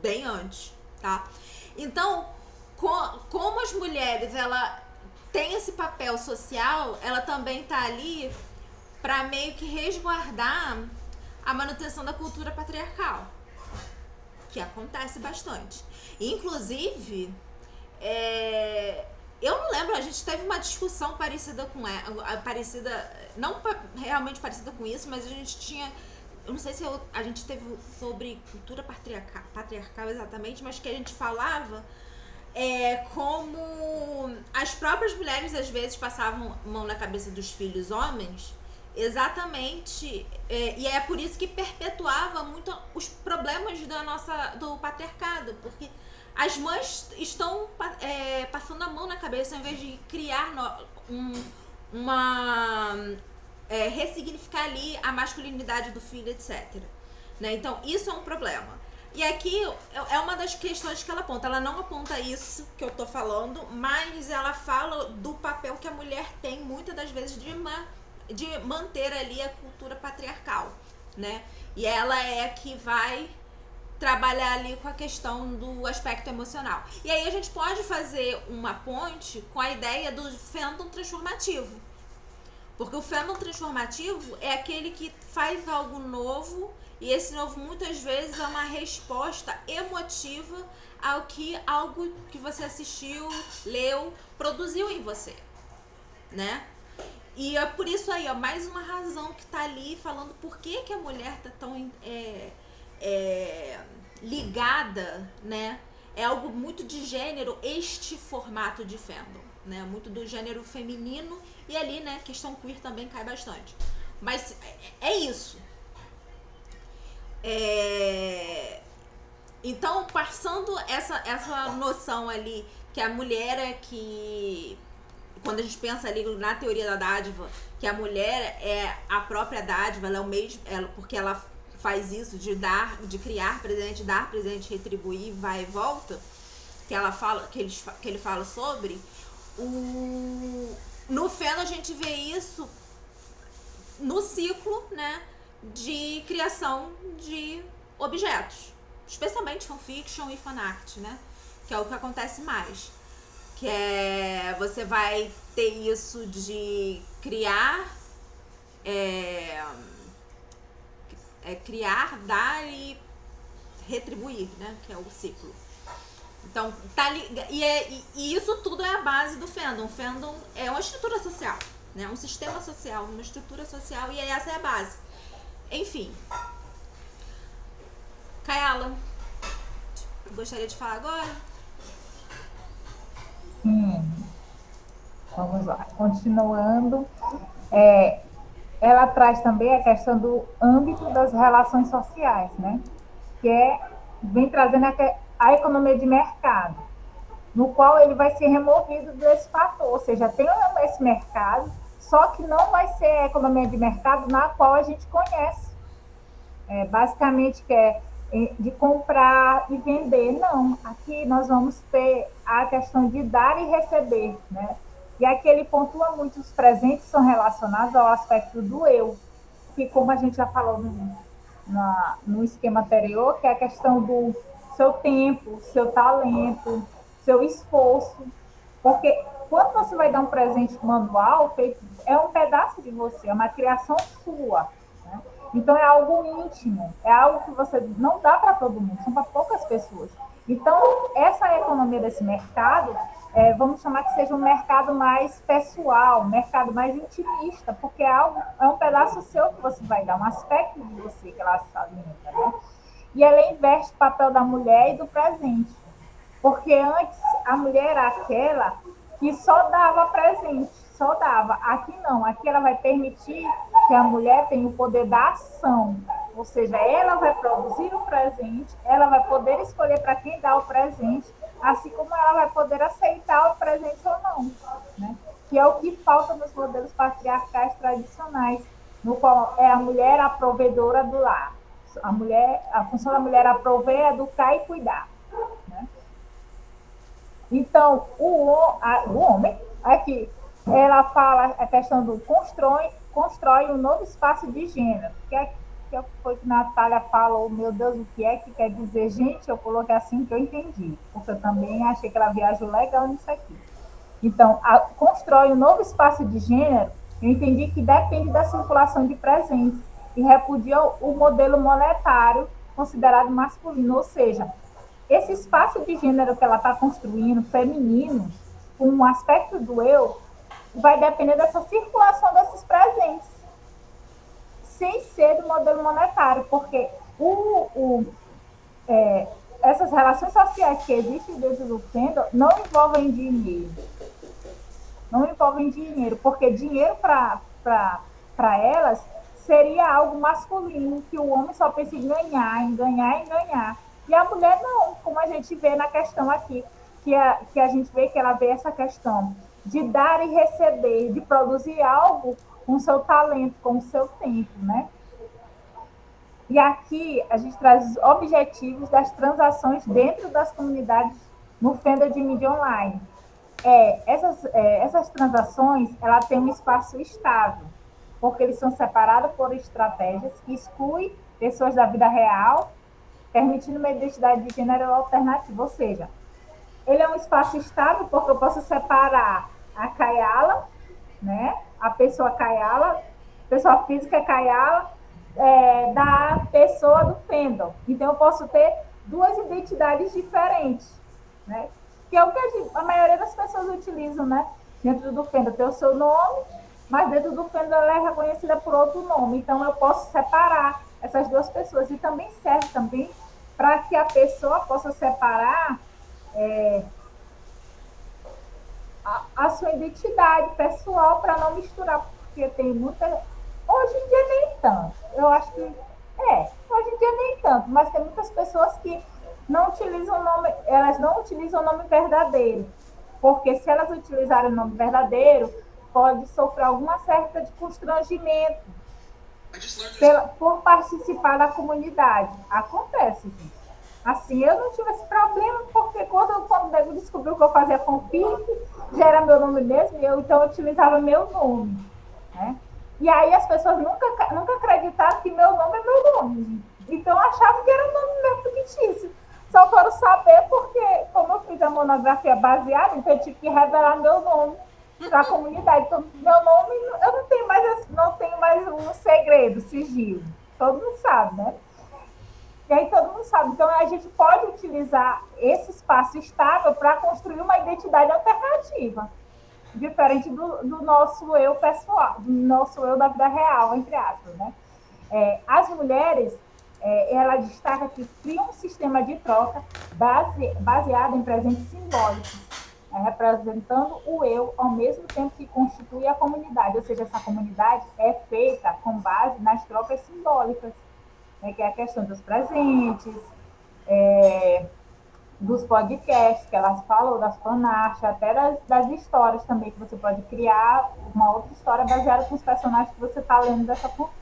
bem antes, tá? Então, como as mulheres ela tem esse papel social, ela também tá ali para meio que resguardar a manutenção da cultura patriarcal, que acontece bastante. Inclusive, eu não lembro, a gente teve uma discussão parecida com não realmente parecida com isso, mas a gente tinha, eu não sei se a gente teve sobre cultura patriarcal exatamente, mas que a gente falava como as próprias mulheres às vezes passavam mão na cabeça dos filhos homens, exatamente, e é por isso que perpetuava muito os problemas do patriarcado, porque as mães estão passando a mão na cabeça ao invés de criar ressignificar ali a masculinidade do filho, etc. Né? Então, isso é um problema. E aqui é uma das questões que ela aponta. Ela não aponta isso que eu tô falando, mas ela fala do papel que a mulher tem, muitas das vezes, de manter ali a cultura patriarcal, né? E ela é a que vai trabalhar ali com a questão do aspecto emocional. E aí a gente pode fazer uma ponte com a ideia do fandom transformativo. Porque o fandom transformativo é aquele que faz algo novo, e esse novo muitas vezes é uma resposta emotiva algo que você assistiu, leu, produziu em você, né? E é por isso aí, ó, mais uma razão que tá ali falando por que a mulher tá tão ligada, né? É algo muito de gênero, este formato de fandom, né? Muito do gênero feminino, e ali, né, questão queer também cai bastante. Mas é isso. Então, passando essa noção ali que a mulher é que. Quando a gente pensa ali na teoria da dádiva, que a mulher é a própria dádiva, ela é o mesmo. Porque ela faz isso de dar, de criar presente, dar presente, retribuir, vai e volta, que ela fala, que ele fala sobre. No Feno a gente vê isso no ciclo, né, de criação de objetos, especialmente fanfiction e fanart, né, que é o que acontece mais, que é você vai ter isso de criar, criar, dar e retribuir, né, que é o ciclo. Então, e isso tudo é a base do fandom. O fandom é uma estrutura social, né? Um sistema social, uma estrutura social, e essa é a base. Enfim. Kayala, gostaria de falar agora? Sim, vamos lá. Continuando, ela traz também a questão do âmbito das relações sociais, né? Que vem trazendo a economia de mercado, no qual ele vai ser removido desse fator, ou seja, tem esse mercado, só que não vai ser a economia de mercado na qual a gente conhece. Basicamente, que é de comprar e vender, não. Aqui nós vamos ter a questão de dar e receber, né? E aqui ele pontua muito, os presentes são relacionados ao aspecto do eu, que como a gente já falou no esquema anterior, que é a questão do seu tempo, seu talento, seu esforço. Porque quando você vai dar um presente manual, é um pedaço de você, é uma criação sua. Né? Então é algo íntimo, é algo que você não dá para todo mundo, são para poucas pessoas. Então, essa economia desse mercado, vamos chamar que seja um mercado mais pessoal, um mercado mais intimista, porque é um pedaço seu que você vai dar, um aspecto de você que ela se alimenta, né? E ela inverte o papel da mulher e do presente. Porque antes a mulher era aquela que só dava presente, só dava. Aqui não, aqui ela vai permitir que a mulher tenha o poder da ação. Ou seja, ela vai produzir o presente, ela vai poder escolher para quem dá o presente, assim como ela vai poder aceitar o presente ou não. Né? Que é o que falta nos modelos patriarcais tradicionais, no qual é a mulher a provedora do lar. A função da mulher é prover, educar e cuidar. Né? Então, o homem, aqui, ela fala a questão do constrói um novo espaço de gênero. Que foi que a Natália falou, meu Deus, o que é que quer dizer? Gente, eu coloquei assim que eu entendi, porque eu também achei que ela viajou legal nisso aqui. Então, constrói um novo espaço de gênero, eu entendi que depende da circulação de presentes e repudia o modelo monetário considerado masculino, ou seja, esse espaço de gênero que ela está construindo, feminino, com um aspecto do eu, vai depender dessa circulação desses presentes, sem ser do modelo monetário, porque essas relações sociais que existem dentro do fandom não envolvem dinheiro. Não envolvem dinheiro, porque dinheiro para elas seria algo masculino, que o homem só pensa em ganhar, em ganhar, em ganhar. E a mulher não, como a gente vê na questão aqui, que a gente vê que ela vê essa questão de dar e receber, de produzir algo com o seu talento, com o seu tempo, né? E aqui a gente traz os objetivos das transações dentro das comunidades no fandom de mídia online. Essas transações, ela tem um espaço estável, porque eles são separados por estratégias que excluem pessoas da vida real, permitindo uma identidade de gênero alternativa. Ou seja, ele é um espaço estável porque eu posso separar a Kayala, né? A pessoa Kayala, pessoa física Kayala, da pessoa do fandom. Então, eu posso ter duas identidades diferentes, né? Que é o que a maioria das pessoas utilizam, né? Dentro do fandom tem o seu nome, mas dentro do fandom ela é reconhecida por outro nome. Então, eu posso separar essas duas pessoas. E também serve também para que a pessoa possa separar a sua identidade pessoal para não misturar, porque tem muita... Hoje em dia nem tanto. Eu acho que... hoje em dia nem tanto, mas tem muitas pessoas que não utilizam o nome, elas não utilizam o nome verdadeiro, porque se elas utilizarem o nome verdadeiro, pode sofrer alguma certa de constrangimento por participar da comunidade. Acontece, gente. Assim, eu não tive esse problema, porque quando o nego descobriu que eu fazia fanfic, já era meu nome mesmo, então eu utilizava meu nome. Né? E aí as pessoas nunca acreditaram que meu nome é meu nome. Então achavam que era um nome meu fictício. Só foram saber porque, como eu fiz a monografia baseada, então eu tive que revelar meu nome para a comunidade. Então, meu nome, eu não tenho mais um segredo, sigilo. Todo mundo sabe, né? E aí todo mundo sabe. Então a gente pode utilizar esse espaço estável para construir uma identidade alternativa, diferente do nosso eu pessoal, do nosso eu da vida real, entre aspas, né? As mulheres, ela destaca que cria um sistema de troca baseado em presentes simbólicos, representando o eu ao mesmo tempo que constitui a comunidade, ou seja, essa comunidade é feita com base nas trocas simbólicas, né, que é a questão dos presentes, dos podcasts que elas falam, das fanarts, até das histórias também, que você pode criar uma outra história baseada com os personagens que você está lendo dessa fanfic.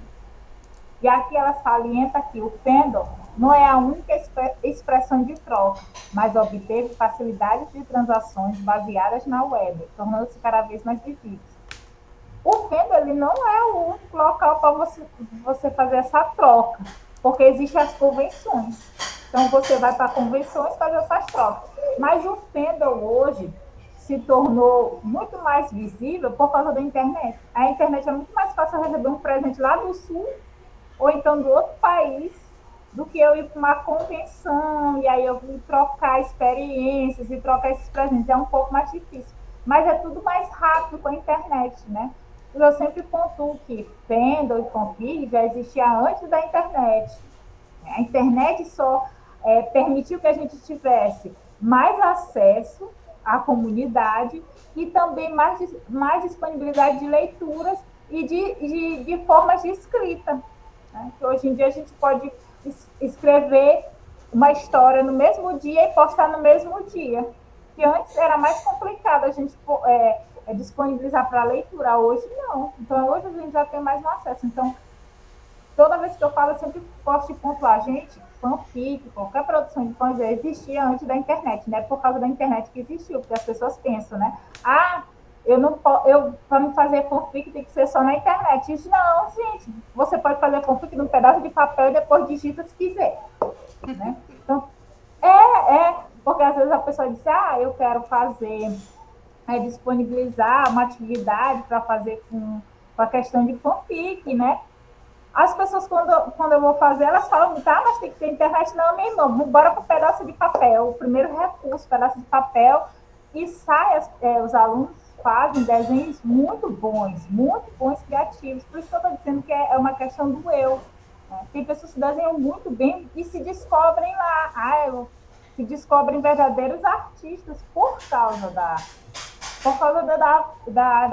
E aqui ela salienta que o fandom não é a única expressão de troca, mas obteve facilidades de transações baseadas na web, tornando-se cada vez mais visíveis. O fandom ele não é o único local para você fazer essa troca, porque existem as convenções. Então você vai para convenções fazer essas trocas. Mas o fandom hoje se tornou muito mais visível por causa da internet. A internet é muito mais fácil receber um presente lá do sul ou então do outro país, do que eu ir para uma convenção e aí eu vim trocar experiências e trocar esses presentes. É um pouco mais difícil. Mas é tudo mais rápido com a internet, né? Eu sempre pontuo que fandom e fanfic já existia antes da internet. A internet só permitiu que a gente tivesse mais acesso à comunidade e também mais disponibilidade de leituras e de formas de escrita. Né? Que hoje em dia a gente pode escrever uma história no mesmo dia e postar no mesmo dia. Que antes era mais complicado a gente disponibilizar para leitura, hoje não. Então hoje a gente já tem mais um acesso. Então, toda vez que eu falo, eu sempre gosto de pontuar, gente, fanfic, qualquer produção de fãs já existia antes da internet, não é por causa da internet que existiu, porque as pessoas pensam, né? Ah, eu não para me fazer fanfic tem que ser só na internet. Não, gente, você pode fazer fanfic num pedaço de papel e depois digita se quiser, né? Então, porque às vezes a pessoa diz, eu quero fazer, disponibilizar uma atividade para fazer com a questão de fanfic, né? As pessoas, quando eu vou fazer, elas falam, tá, mas tem que ter internet. Não, meu irmão, bora para um pedaço de papel. O primeiro recurso, pedaço de papel, e os alunos fazem desenhos muito bons, criativos. Por isso que eu estou dizendo que é uma questão do eu. Né? Tem pessoas que desenham muito bem e se descobrem lá. Se descobrem verdadeiros artistas por causa da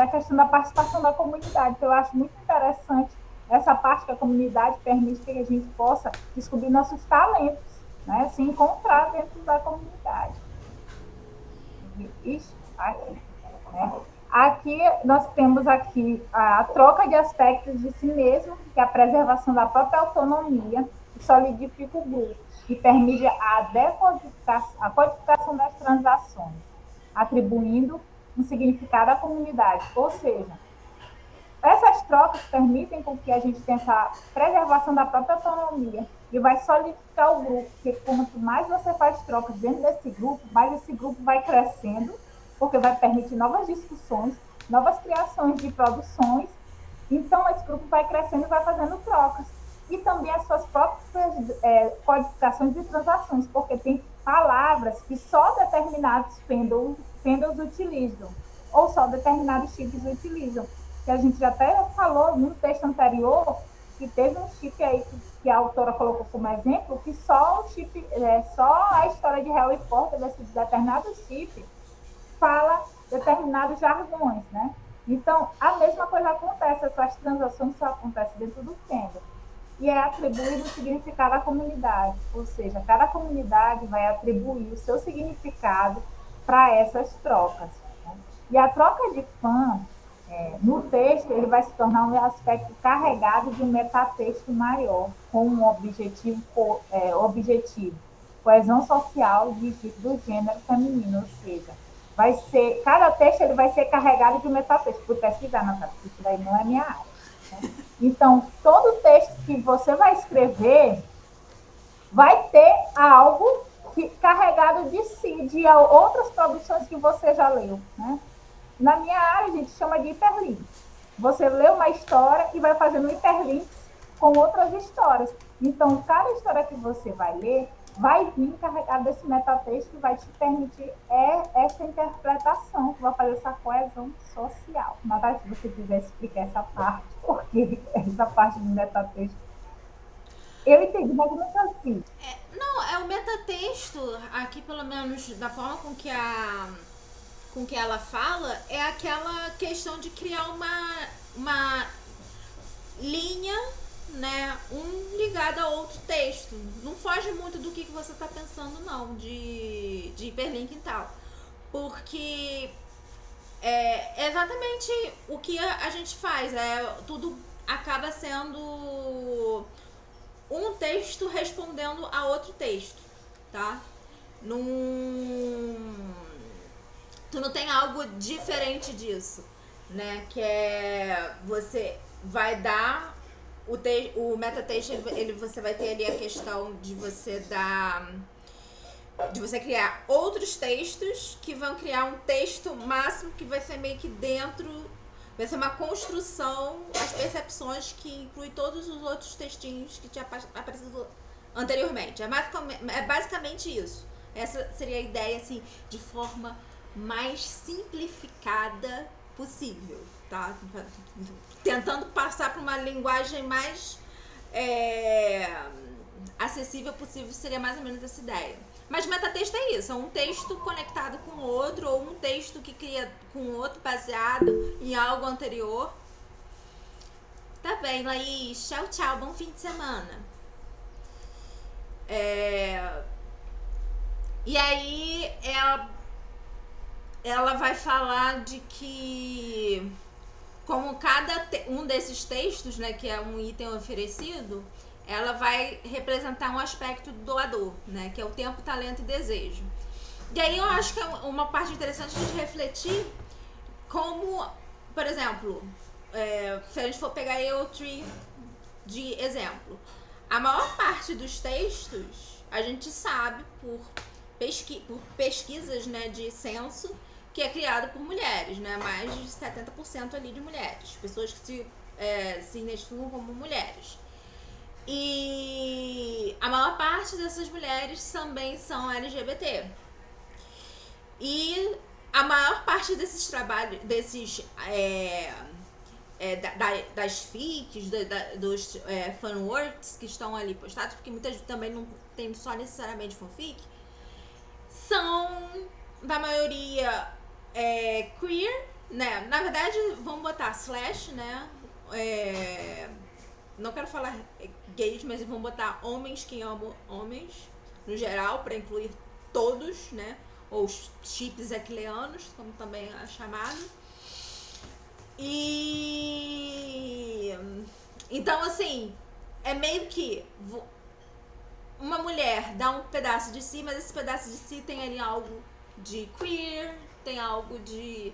questão da participação da comunidade, que eu acho muito interessante essa parte que a comunidade permite que a gente possa descobrir nossos talentos, né? Se encontrar dentro da comunidade. Isso, aqui. Né? Aqui nós temos aqui a troca de aspectos de si mesmo, que é a preservação da própria autonomia, que solidifica o grupo, e permite a codificação das transações, atribuindo um significado à comunidade. Ou seja, essas trocas permitem com que a gente tenha essa preservação da própria autonomia e vai solidificar o grupo, porque quanto mais você faz trocas dentro desse grupo, mais esse grupo vai crescendo, porque vai permitir novas discussões, novas criações de produções. Então, esse grupo vai crescendo e vai fazendo trocas. E também as suas próprias codificações de transações, porque tem palavras que só determinados fandoms utilizam, ou só determinados chips utilizam. Que a gente já até falou no texto anterior, que teve um chip aí que a autora colocou como exemplo, que só a história de Harry Potter, desse determinado chip, fala determinados jargões, né? Então, a mesma coisa acontece, essas transações só acontecem dentro do fandom. e é atribuído o significado à comunidade, ou seja, cada comunidade vai atribuir o seu significado para essas trocas. Né? E a troca de fã, no texto, ele vai se tornar um aspecto carregado de um metatexto maior, com um objetivo coesão social do gênero feminino, ou seja, vai ser, cada texto ele vai ser carregado de um metatexto. Por pesquisar, Natália, porque isso daí não é minha área. Né? Então, todo texto que você vai escrever vai ter algo carregado de si, de outras produções que você já leu. Né? Na minha área, a gente chama de hiperlink. Você lê uma história e vai fazendo hiperlinks com outras histórias. Então, cada história que você vai ler vai vir carregado desse metatexto que vai te permitir essa interpretação, que vai fazer essa coesão social. Natália, se você quiser explicar essa parte, porque essa parte do metatexto eu entendi, mas não é assim. Não, é o metatexto, aqui pelo menos da forma com que ela fala, é aquela questão de criar uma linha, né, um ligado a outro texto. Não foge muito do que você está pensando, não, de hiperlink e tal. Porque é exatamente o que a gente faz. Tudo acaba sendo um texto respondendo a outro texto, tá? Tu não tem algo diferente disso, né? Que é você vai dar o metatexto, você vai ter ali a questão de você criar outros textos que vão criar um texto máximo que vai ser meio que dentro, vai ser uma construção, as percepções que inclui todos os outros textinhos que tinha aparecido anteriormente. É basicamente isso. Essa seria a ideia, assim, de forma mais simplificada possível, tá? Tentando passar para uma linguagem mais acessível possível, seria mais ou menos essa ideia. Mas metatexto é isso, é um texto conectado com outro, ou um texto que cria com outro baseado em algo anterior. Tá bem, Laís. Tchau, tchau. Bom fim de semana. E aí ela vai falar de que como cada um desses textos, né, que é um item oferecido, ela vai representar um aspecto doador, né, que é o tempo, talento e desejo. E aí eu acho que é uma parte interessante de refletir como, por exemplo, se a gente for pegar Tree de exemplo, a maior parte dos textos a gente sabe por pesquisas, né, de censo, que é criado por mulheres, né? Mais de 70% ali de mulheres, pessoas que se identificam como mulheres. E a maior parte dessas mulheres também são LGBT. E a maior parte desses trabalhos, das fics, dos fanworks que estão ali postados, porque muitas também não tem só necessariamente fanfic, são, da maioria, queer, né? Na verdade, vamos botar slash, né? Não quero falar gays, mas vamos botar homens que amam homens, no geral, para incluir todos, né? Ou chips ecleanos, como também é chamado. E então, assim, é meio que uma mulher dá um pedaço de si, mas esse pedaço de si tem ali algo de queer, tem algo de...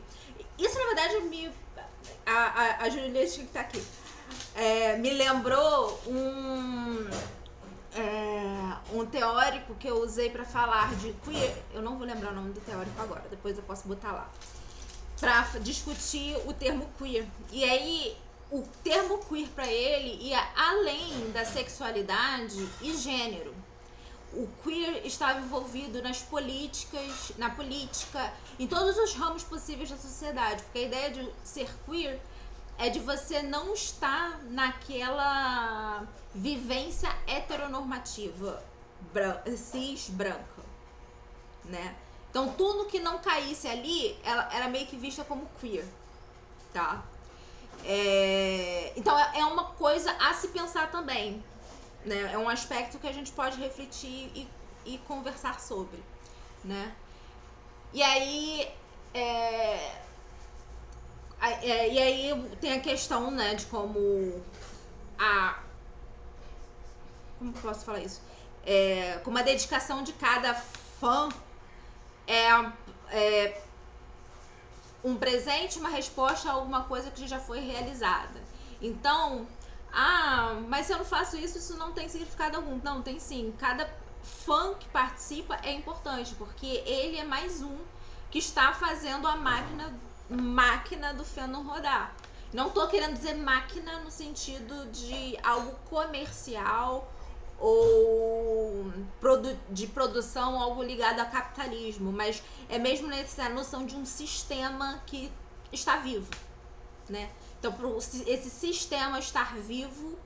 Isso, na verdade, a Juliette que tá aqui me lembrou um teórico que eu usei para falar de queer. Eu não vou lembrar o nome do teórico agora, depois eu posso botar lá, para discutir o termo queer. E aí, o termo queer para ele ia além da sexualidade e gênero. O queer estava envolvido na política, em todos os ramos possíveis da sociedade, porque a ideia de ser queer é de você não estar naquela vivência heteronormativa cis branca, né? Então tudo que não caísse ali era meio que vista como queer, tá? Então é uma coisa a se pensar também, né? É um aspecto que a gente pode refletir e conversar sobre, né? E aí, e aí tem a questão, né, de como como eu posso falar isso? Como a dedicação de cada fã é um presente, uma resposta a alguma coisa que já foi realizada. Então, mas se eu não faço isso, isso não tem significado algum. Não, tem sim. Cada fã que participa é importante, porque ele é mais um que está fazendo a máquina do fandom rodar. Não tô querendo dizer máquina no sentido de algo comercial ou de produção, algo ligado a capitalismo, mas é mesmo nessa noção de um sistema que está vivo, né? Então, para esse sistema estar vivo,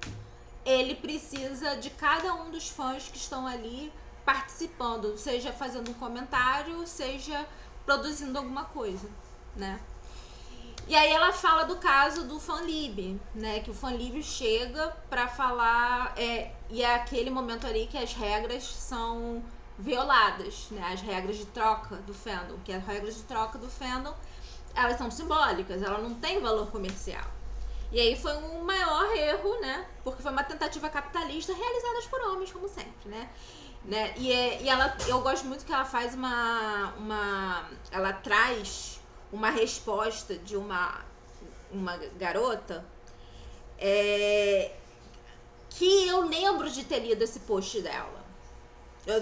ele precisa de cada um dos fãs que estão ali participando, seja fazendo um comentário, seja produzindo alguma coisa, né? E aí ela fala do caso do Fanlib, né? Que o Fanlib chega pra falar, e é aquele momento ali que as regras são violadas, né? As regras de troca do fandom, que as regras de troca do fandom, elas são simbólicas, elas não têm valor comercial. E aí foi um maior erro, né? Porque foi uma tentativa capitalista realizada por homens, como sempre, né? E ela, eu gosto muito que ela faz ela traz uma resposta de uma garota que eu lembro de ter lido esse post dela.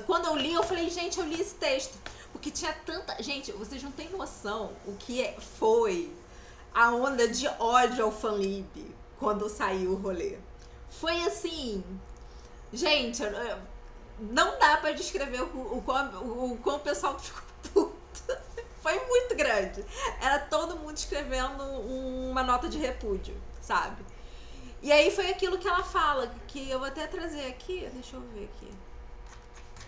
Quando eu li, eu falei, gente, eu li esse texto. Porque tinha tanta... Gente, vocês não têm noção o que foi a onda de ódio ao Fanlib quando saiu o rolê. Foi assim... Gente, não dá pra descrever o quão o pessoal ficou puto. Foi muito grande. Era todo mundo escrevendo uma nota de repúdio, sabe? E aí foi aquilo que ela fala, que eu vou até trazer aqui. Deixa eu ver aqui.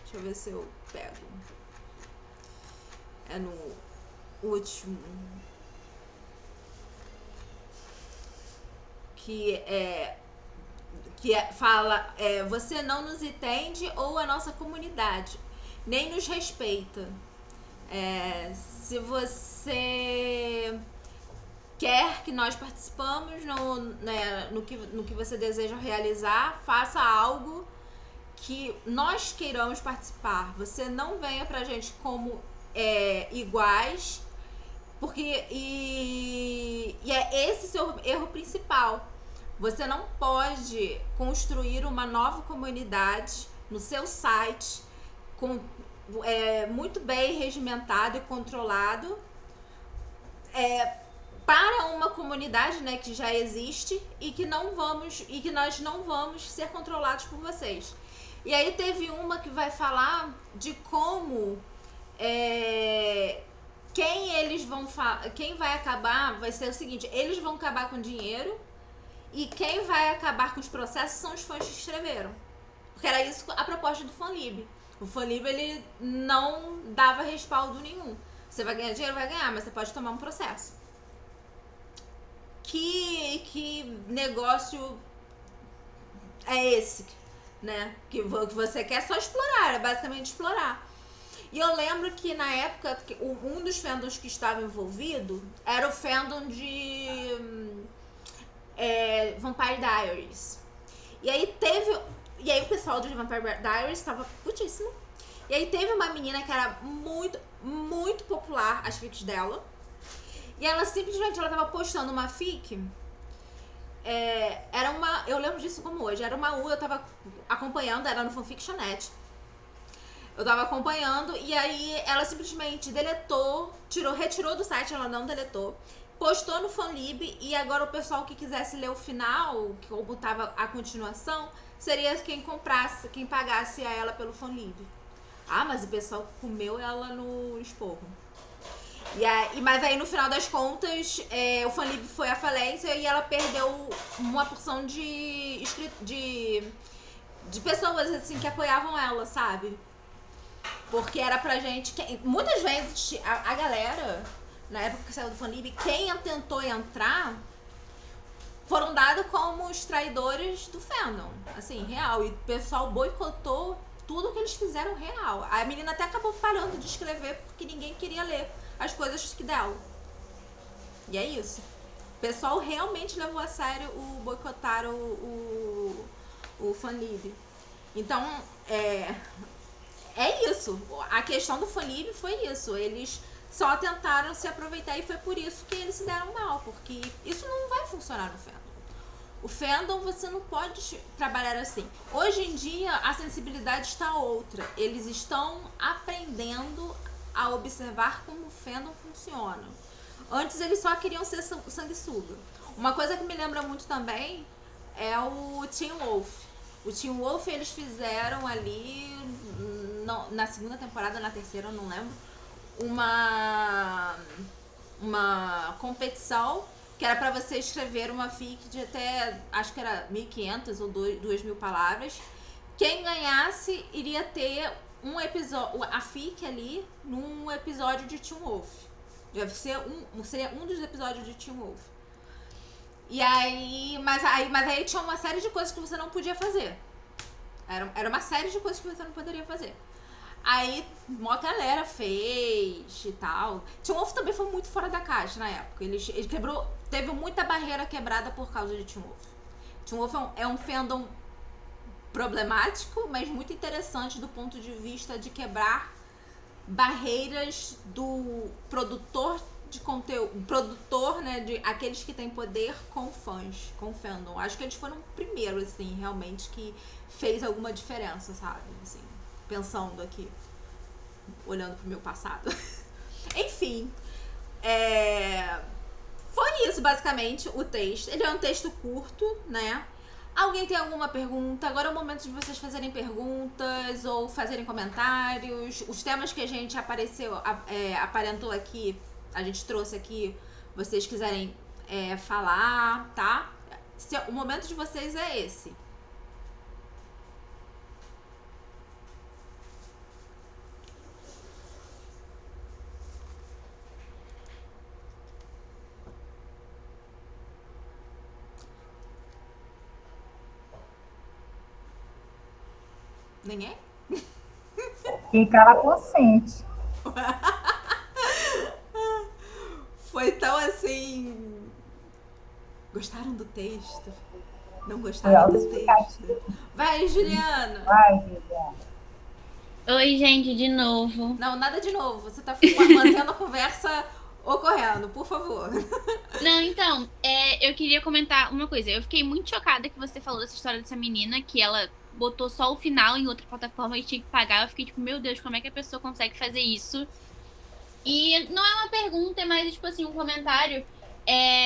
Deixa eu ver se eu pego. É no último. Fala, você não nos entende ou a nossa comunidade nem nos respeita. Se você quer que nós participamos no que você deseja realizar, faça algo que nós queiramos participar. Você não venha pra gente como iguais, porque e é esse seu erro principal. Você não pode construir uma nova comunidade no seu site muito bem regimentado e controlado para uma comunidade, né, que já existe e que nós não vamos ser controlados por vocês. E aí teve uma que vai falar de como quem vai acabar vai ser o seguinte: eles vão acabar com dinheiro e quem vai acabar com os processos são os fãs que escreveram. Porque era isso a proposta do Fanlib. O Fanlib, ele não dava respaldo nenhum. Você vai ganhar dinheiro, vai ganhar, mas você pode tomar um processo. Que negócio é esse, né? Que você quer só explorar, é basicamente explorar. E eu lembro que na época, um dos fandoms que estava envolvido era o fandom de Vampire Diaries. E aí o pessoal do Vampire Diaries estava putíssimo. E aí teve uma menina que era muito, muito popular, as fics dela. E ela simplesmente tava postando uma fic. Eu lembro disso como hoje. Era uma eu tava acompanhando, era no Fanfictionet. Eu tava acompanhando e aí ela simplesmente retirou do site, ela não deletou. Postou no Fanlib e agora o pessoal que quisesse ler o final, que eu botava a continuação, seria quem pagasse a ela pelo Fanlib. Mas o pessoal comeu ela no esporro. Mas aí no final das contas, o Fanlib foi à falência e ela perdeu uma porção de pessoas assim que apoiavam ela, sabe? Porque era pra gente... Muitas vezes a galera, na época que saiu do Fanlib, quem tentou entrar foram dados como os traidores do fandom, assim, real. E o pessoal boicotou tudo que eles fizeram real. A menina até acabou parando de escrever porque ninguém queria ler as coisas que dela. E é isso. O pessoal realmente levou a sério o boicotar o fanlib. Então, é isso. A questão do fanlib foi isso. Eles só tentaram se aproveitar e foi por isso que eles se deram mal, porque isso não vai funcionar no fandom. O fandom você não pode trabalhar assim. Hoje em dia a sensibilidade está outra. Eles estão aprendendo a observar como o fandom funciona. Antes eles só queriam ser sanguessuga. Uma coisa que me lembra muito também é o Teen Wolf. O Teen Wolf eles fizeram ali na segunda temporada, na terceira, eu não lembro, uma competição que era pra você escrever uma fic de até, acho que era 1.500 ou 2.000 palavras. Quem ganhasse iria ter um episódio, a fic ali, num episódio de Teen Wolf. Seria um dos episódios de Teen Wolf. E aí mas aí tinha uma série de coisas que você não podia fazer. Era uma série de coisas que você não poderia fazer. Aí, uma galera fez e tal. Teen Wolf também foi muito fora da caixa na época. Ele quebrou, teve muita barreira quebrada por causa de Teen Wolf. Teen Wolf é um fandom problemático, mas muito interessante do ponto de vista de quebrar barreiras do produtor de conteúdo, produtor, né, de aqueles que têm poder com fãs, com fandom. Acho que eles foram o primeiro, assim, realmente que fez alguma diferença, sabe? Assim, pensando aqui, olhando pro meu passado. Enfim, foi isso basicamente o texto. Ele é um texto curto, né? Alguém tem alguma pergunta? Agora é o momento de vocês fazerem perguntas ou fazerem comentários. Os temas que a gente aparentou aqui, a gente trouxe aqui, vocês quiserem falar, tá? O momento de vocês é esse. Ninguém? Quem cala consente. Foi tão assim. Gostaram do texto? Não gostaram do texto? Vai, Juliana! Vai, Juliana. Oi, gente, de novo. Não, nada de novo. Você tá mantendo a conversa ocorrendo, por favor. Não, então, eu queria comentar uma coisa. Eu fiquei muito chocada que você falou dessa história dessa menina, que ela botou só o final em outra plataforma e tinha que pagar. Eu fiquei tipo, meu Deus, como é que a pessoa consegue fazer isso? E não é uma pergunta, é mais, tipo assim, um comentário.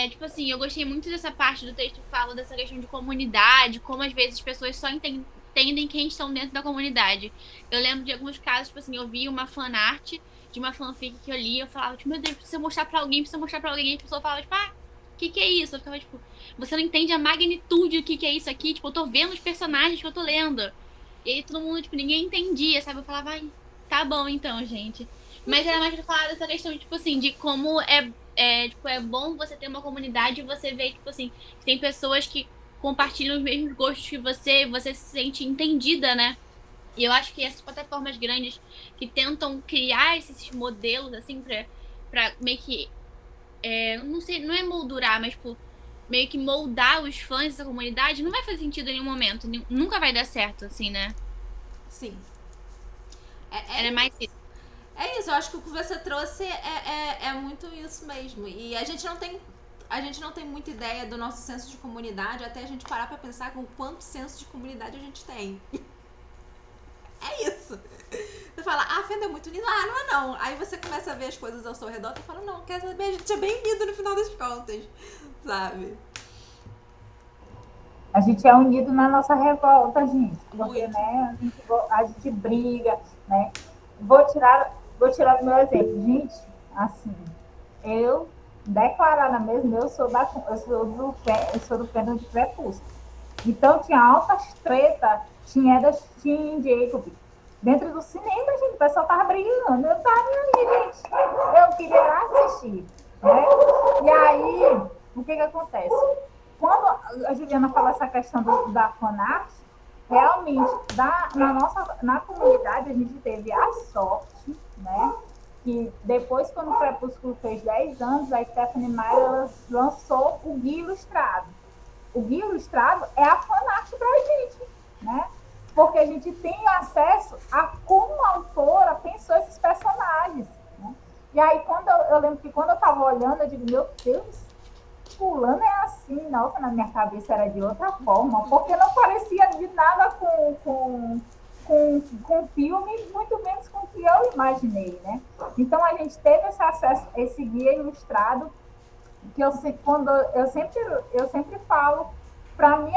Tipo assim, eu gostei muito dessa parte do texto que fala dessa questão de comunidade, como às vezes as pessoas só entendem quem estão dentro da comunidade. Eu lembro de alguns casos, tipo assim, eu vi uma fanart de uma fanfic que eu li, eu falava, tipo, meu Deus, precisa mostrar pra alguém, e a pessoa falava, tipo, o que é isso? Eu ficava, tipo, você não entende a magnitude do que é isso aqui, tipo, eu tô vendo os personagens que eu tô lendo. E aí todo mundo, tipo, ninguém entendia, sabe? Eu falava, ai, tá bom então, gente. Mas era mais pra falar dessa questão, tipo assim, de como tipo, é bom você ter uma comunidade e você ver, tipo assim, que tem pessoas que compartilham os mesmos gostos que você se sente entendida, né? E eu acho que essas plataformas grandes que tentam criar esses modelos, assim, pra meio que, não sei, não é moldurar, mas, tipo, meio que moldar os fãs dessa comunidade, não vai fazer sentido em nenhum momento. Nunca vai dar certo, assim, né? Sim. Era mais isso. É isso, eu acho que o que você trouxe é muito isso mesmo. E a gente não tem muita ideia do nosso senso de comunidade até a gente parar pra pensar com quanto senso de comunidade a gente tem. É isso. Você fala, a fenda é muito unida. Não é não. Aí você começa a ver as coisas ao seu redor e fala, não, quer saber, a gente é bem unido no final das contas, sabe? A gente é unido na nossa revolta, gente. Porque, Muito. né, a gente briga, né? Vou tirar do meu exemplo. Gente, assim, eu declarada mesmo, eu sou do fandom de Crepúsculo. Então tinha altas tretas, tinha da Team Jacob. Dentro do cinema, gente, o pessoal tava brigando. Eu tava ali, gente. Eu queria assistir, né? E aí, o que acontece? quando a Juliana fala essa questão da fanart, realmente, na comunidade, a gente teve a sorte, né? Que depois, quando o Crepúsculo fez 10 anos, a Stephanie Meyer lançou o Guia Ilustrado. O Guia Ilustrado é a fanart para a gente, né? Porque a gente tem acesso a como a autora pensou esses personagens. Né? E aí, eu lembro que quando eu estava olhando, eu digo, meu Deus, fulano é assim, nossa, na minha cabeça era de outra forma, porque não parecia de nada com filme, muito menos com o que eu imaginei, né? Então a gente teve esse acesso, esse guia ilustrado, que eu sempre falo, para mim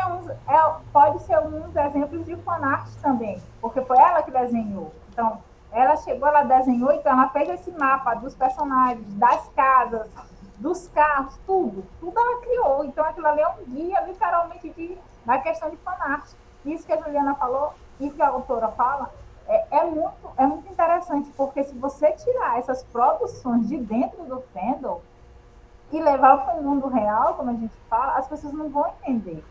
pode ser um dos exemplos de fanart também, porque foi ela que desenhou. Então, ela desenhou, então ela fez esse mapa dos personagens, das casas, dos carros, tudo ela criou. Então, aquilo ali é um guia, literalmente, da questão de fanart. Isso que a Juliana falou e que a autora fala é muito interessante, porque se você tirar essas produções de dentro do fandom e levar para o mundo real, como a gente fala, as pessoas não vão entender.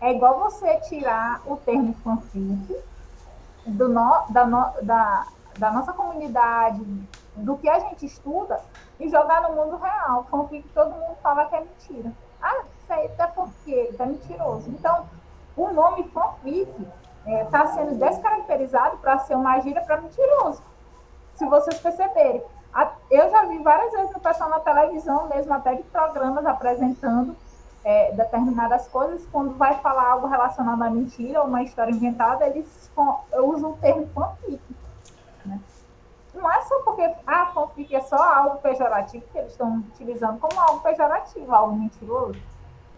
É igual você tirar o termo fanfic da nossa comunidade, do que a gente estuda, e jogar no mundo real. Fanfic todo mundo fala que é mentira. Ah, isso aí é fanfic, é mentiroso. Então, o nome fanfic está sendo descaracterizado para ser uma gíria para mentiroso. Se vocês perceberem. Eu já vi várias vezes o pessoal na televisão, mesmo até de programas apresentando determinadas coisas, quando vai falar algo relacionado à mentira ou uma história inventada, eles usam o termo fanfic. Né? Não é só porque fanfic é só algo pejorativo que eles estão utilizando como algo pejorativo, algo mentiroso.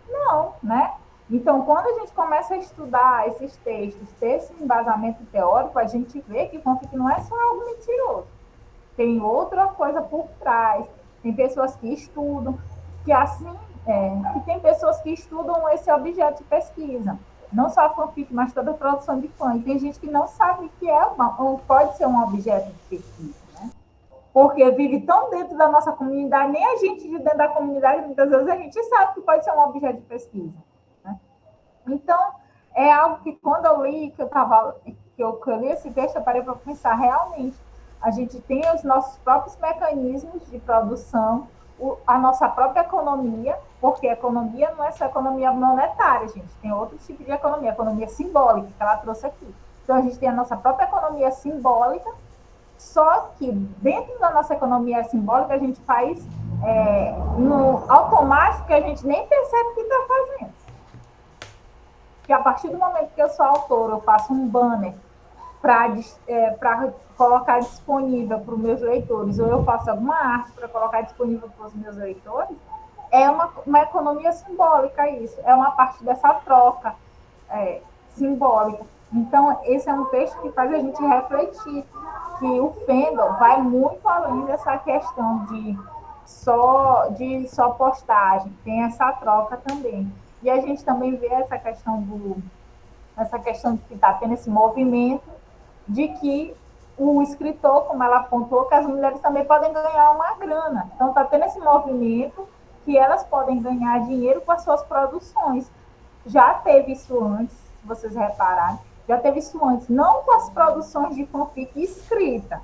Não, né? Então, quando a gente começa a estudar esses textos, ter esse embasamento teórico, a gente vê que fanfic não é só algo mentiroso. Tem outra coisa por trás. Tem pessoas que estudam, que tem pessoas que estudam esse objeto de pesquisa. Não só a fanfic, mas toda a produção de fã. E tem gente que não sabe que pode ser um objeto de pesquisa, né? Porque vive tão dentro da nossa comunidade, nem a gente de dentro da comunidade, muitas vezes a gente sabe que pode ser um objeto de pesquisa. Né? Então, é algo que quando eu li, que eu li esse texto, eu parei para pensar, realmente, a gente tem os nossos próprios mecanismos de produção, a nossa própria economia, porque a economia não é só economia monetária, gente, tem outros tipos de economia simbólica, que ela trouxe aqui. Então, a gente tem a nossa própria economia simbólica, só que dentro da nossa economia simbólica, a gente faz no automático, que a gente nem percebe o que está fazendo. Porque a partir do momento que eu sou autora, eu faço um banner para colocar disponível para os meus leitores, ou eu faço alguma arte para colocar disponível para os meus leitores, é uma economia simbólica isso, é uma parte dessa troca simbólica. Então, esse é um texto que faz a gente refletir que o fandom vai muito além dessa questão de só postagem, tem essa troca também. E a gente também vê essa questão de que está tendo esse movimento de que o escritor, como ela apontou, que as mulheres também podem ganhar uma grana. Então, está tendo esse movimento que elas podem ganhar dinheiro com as suas produções. Já teve isso antes, se vocês repararem, já teve isso antes, não com as produções de fanfic escrita,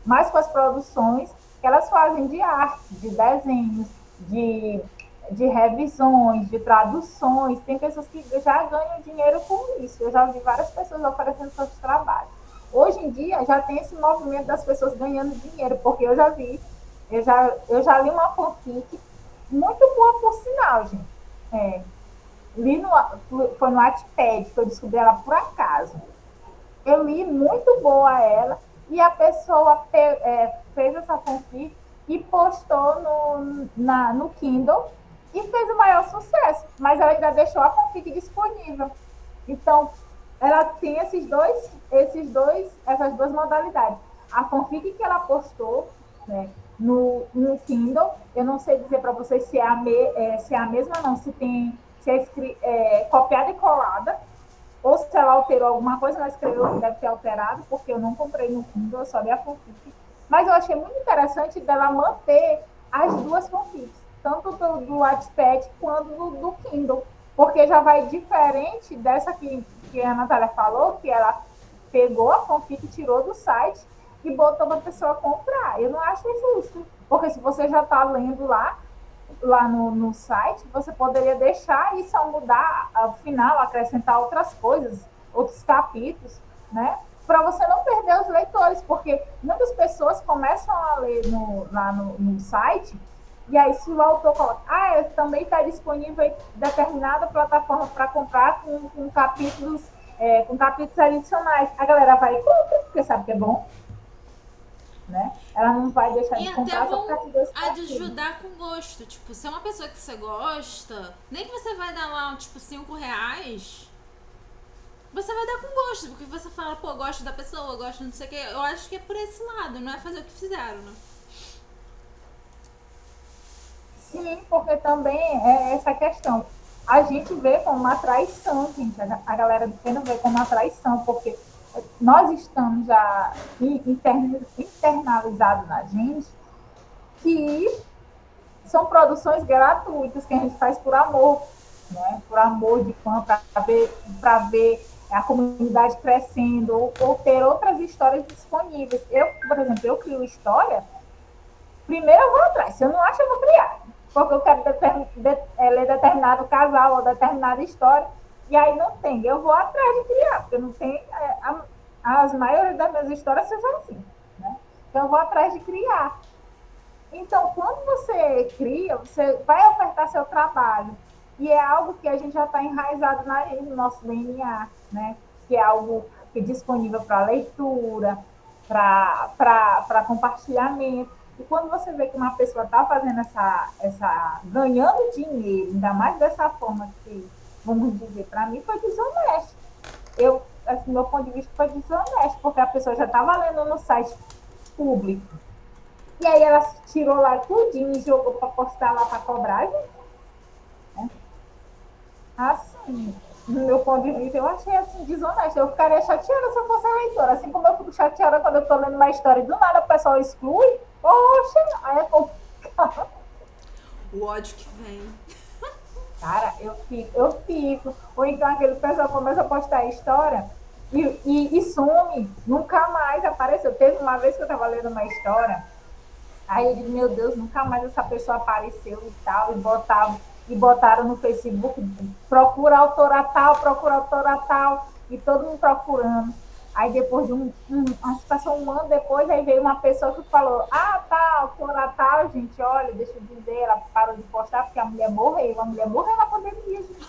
mas com as produções que elas fazem de arte, de desenhos, de revisões, de traduções. Tem pessoas que já ganham dinheiro com isso. Eu já vi várias pessoas oferecendo seus trabalhos. Hoje em dia, já tem esse movimento das pessoas ganhando dinheiro, porque eu já li uma fanfic muito boa, por sinal, gente. Foi no Wattpad que eu descobri ela por acaso. Eu li muito boa ela, e a pessoa fez essa fanfic e postou no Kindle e fez o maior sucesso, mas ela ainda deixou a fanfic disponível. Então, ela tem essas duas modalidades. A fanfic que ela postou, né, no Kindle, eu não sei dizer para vocês se é a mesma não, se é copiada e colada, ou se ela alterou alguma coisa, ela escreveu que deve ter alterado, porque eu não comprei no Kindle, eu só li a fanfic. Mas eu achei muito interessante dela manter as duas fanfics. tanto do Wattpad quanto do Kindle, porque já vai diferente dessa que a Natália falou, que ela pegou a fanfic, tirou do site e botou para a pessoa comprar. Eu não acho justo, porque se você já está lendo lá no site, você poderia deixar e só mudar ao final, acrescentar outras coisas, outros capítulos, né? Para você não perder os leitores, porque muitas pessoas começam a ler lá no site, e aí se o autor coloca, também está disponível em determinada plataforma para comprar com capítulos adicionais, a galera vai e compra, porque sabe que é bom, né? Ela não vai deixar E de até comprar só vão para ter esse ajudar com gosto. Tipo, se é uma pessoa que você gosta, nem que você vai dar lá, tipo, R$5, você vai dar com gosto, porque você fala, pô, gosto da pessoa, gosto não sei o que. Eu acho que é por esse lado, não é fazer o que fizeram, né? Sim, porque também é essa questão. A gente vê como uma traição, gente. A galera do Pena vê como uma traição, porque nós estamos já internalizados na gente que são produções gratuitas que a gente faz por amor, né? Por amor de fã, para ver a comunidade crescendo ou ter outras histórias disponíveis. Eu, por exemplo, eu crio história, primeiro eu vou atrás. Se eu não acho, eu vou criar. Porque eu quero ler determinado casal ou determinada história, e aí não tem. Eu vou atrás de criar, porque não tem. As maiores das minhas histórias são assim, né? Então eu vou atrás de criar. Então, quando você cria, você vai ofertar seu trabalho. E é algo que a gente já está enraizado no nosso DNA, né? Que é algo que é disponível para leitura, para compartilhamento. E quando você vê que uma pessoa está fazendo ganhando dinheiro, ainda mais dessa forma que, vamos dizer, para mim foi desonesto. Assim, meu ponto de vista foi desonesto, porque a pessoa já estava lendo no site público. E aí ela tirou lá tudinho e jogou para postar lá para cobrar, gente. Né? Assim, no meu ponto de vista, eu achei assim, desonesto. Eu ficaria chateada se eu fosse a leitora. Assim como eu fico chateada quando eu estou lendo uma história e do nada o pessoal exclui. Poxa, aí é complicado. O ódio que vem. Cara, eu fico. Ou então aquele pessoal começa a postar a história e some. Nunca mais apareceu. Teve uma vez que eu estava lendo uma história. Aí eu digo, meu Deus, nunca mais essa pessoa apareceu e tal, e botaram no Facebook, procura autora tal, e todo mundo procurando. Aí depois de passou um ano depois, aí veio uma pessoa que falou, tá, autora tal, gente, olha, deixa eu dizer, ela parou de postar porque a mulher morreu na pandemia, gente.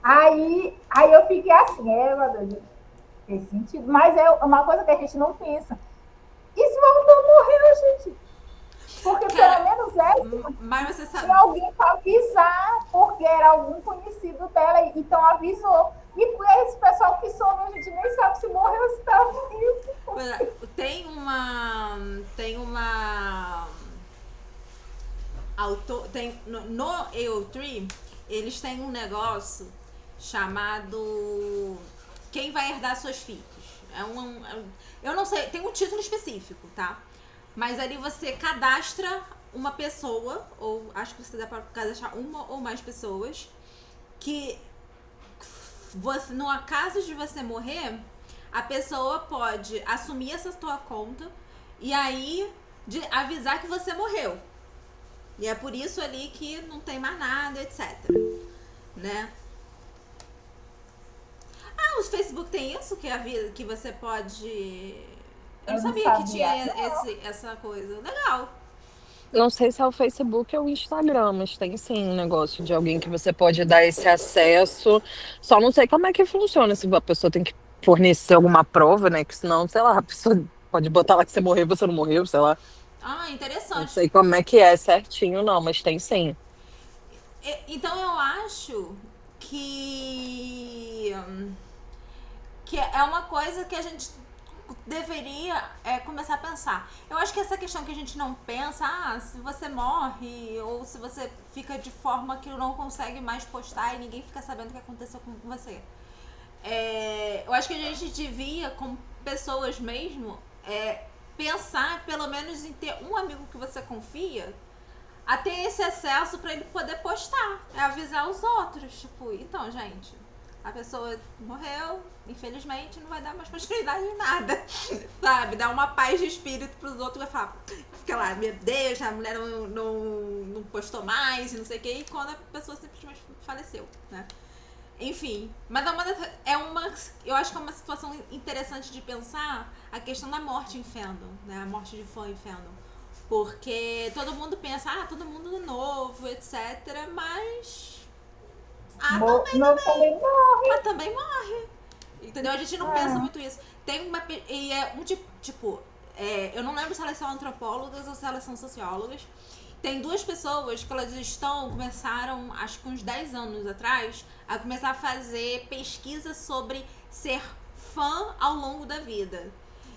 Aí eu fiquei assim, meu Deus, fez sentido, mas é uma coisa que a gente não pensa. E se o autor morreu, gente? Porque Cara, pelo menos essa mas você sabe. tinha alguém para avisar, porque era algum conhecido dela, então avisou. E com esse pessoal que some, a gente nem sabe se morreu ou se está vivo. Tem uma autor, no AO3 eles têm um negócio chamado Quem vai herdar suas fics. Eu não sei, tem um título específico, tá? Mas ali você cadastra uma pessoa, ou acho que você dá pra cadastrar uma ou mais pessoas, que no caso de você morrer, a pessoa pode assumir essa tua conta e aí avisar que você morreu. E é por isso ali que não tem mais nada, etc. Né? O Facebook tem isso, que você pode... Eu não sabia que tinha essa coisa. Legal. Não sei se é o Facebook ou o Instagram, mas tem sim um negócio de alguém que você pode dar esse acesso. Só não sei como é que funciona, se a pessoa tem que fornecer alguma prova, né? Que senão, sei lá, a pessoa pode botar lá que você morreu, você não morreu, sei lá. Não Interessante. sei como é que é certinho, não, mas tem sim. Então eu acho que é uma coisa que a gente deveria começar a pensar. Eu acho que essa questão que a gente não pensa, se você morre ou se você fica de forma que não consegue mais postar e ninguém fica sabendo o que aconteceu com você. Eu acho que a gente devia, como pessoas mesmo, pensar, pelo menos, em ter um amigo que você confia a ter esse acesso pra ele poder postar. É avisar os outros. Tipo, então, gente, a pessoa morreu, infelizmente, não vai dar mais continuidade em nada. Sabe? Dar uma paz de espírito pros outros. Vai falar, fica lá, meu Deus, a mulher não postou mais e não sei o que. E quando a pessoa simplesmente faleceu, né? Enfim, mas eu acho que é uma situação interessante de pensar a questão da morte em fandom, né? A morte de fã em fandom. Porque todo mundo pensa, todo mundo novo, etc. Mas. Também morre. Mas também morre. Entendeu? A gente não pensa muito isso. Tem uma. E é um tipo. Eu não lembro se elas são antropólogas ou se elas são sociólogas. Tem duas pessoas que elas começaram, acho que uns 10 anos atrás, a começar a fazer pesquisa sobre ser fã ao longo da vida.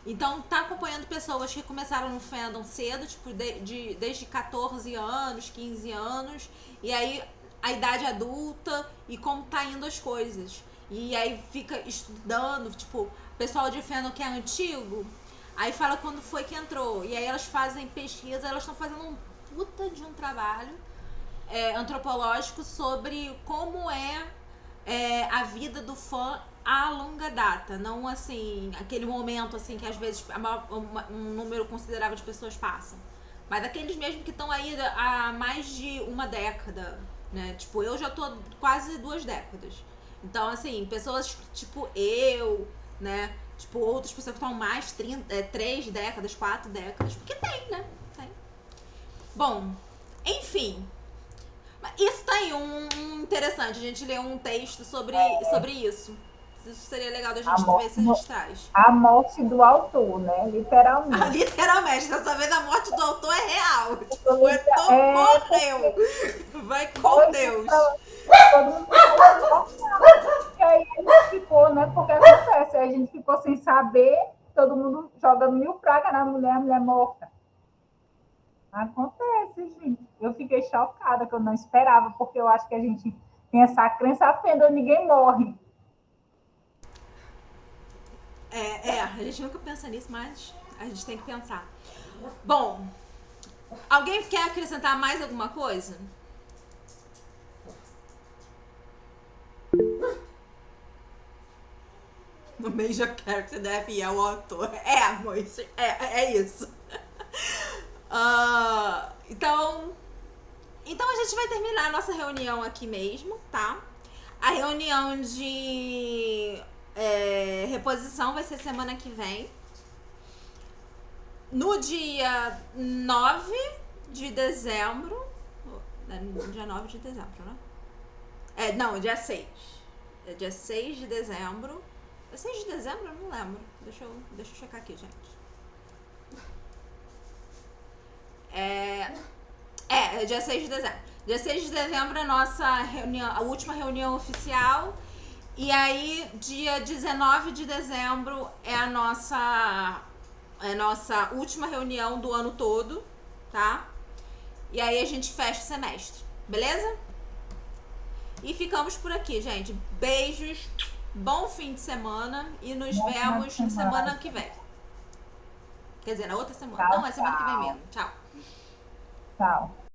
Então, tá acompanhando pessoas que começaram no fandom cedo, tipo, desde 14 anos, 15 anos, e aí a idade adulta e como tá indo as coisas. E aí fica estudando, tipo, pessoal de fandom que é antigo, aí fala quando foi que entrou. E aí elas fazem pesquisa, elas estão fazendo um puta de um trabalho antropológico sobre como a vida do fã a longa data, não assim, aquele momento assim que às vezes um número considerável de pessoas passam, mas aqueles mesmo que estão aí há mais de uma década, né? Tipo, eu já tô quase 2 décadas. Então, assim, pessoas tipo eu, né? Tipo, outras pessoas que estão mais 3 décadas, 4 décadas, porque tem, né? Tem. Bom, enfim. Isso tá aí, um interessante, a gente ler um texto sobre isso. Isso seria legal da gente ver se a gente traz. A morte do autor, né? Literalmente. Literalmente, dessa vez a morte do autor é real. Tipo, o autor morreu. Vai com Deus. Todo mundo e aí a gente ficou, né? Porque acontece, a gente ficou sem saber, todo mundo jogando mil pragas na mulher, a mulher morta. Acontece, gente. Eu fiquei chocada, que eu não esperava, porque eu acho que a gente tem essa crença fenda, ninguém morre. A gente nunca pensa nisso, mas a gente tem que pensar. Bom, alguém quer acrescentar mais alguma coisa? No Major Character da FI é o autor. Amor, é isso. Então a gente vai terminar a nossa reunião aqui mesmo, tá? A reunião de reposição vai ser semana que vem. No dia 9 de dezembro. Dia 9 de dezembro, né? Não, dia 6. É dia 6 de dezembro. É 6 de dezembro? Eu não lembro. Deixa eu checar aqui, gente. É dia 6 de dezembro. Dia 6 de dezembro é a nossa reunião, a última reunião oficial. E aí, dia 19 de dezembro é a nossa última reunião do ano todo, tá? E aí a gente fecha o semestre, beleza? E ficamos por aqui, gente. Beijos, bom fim de semana e nos vemos na semana que vem. Quer dizer, na outra semana. Não, é semana que vem mesmo. Tchau. Tchau.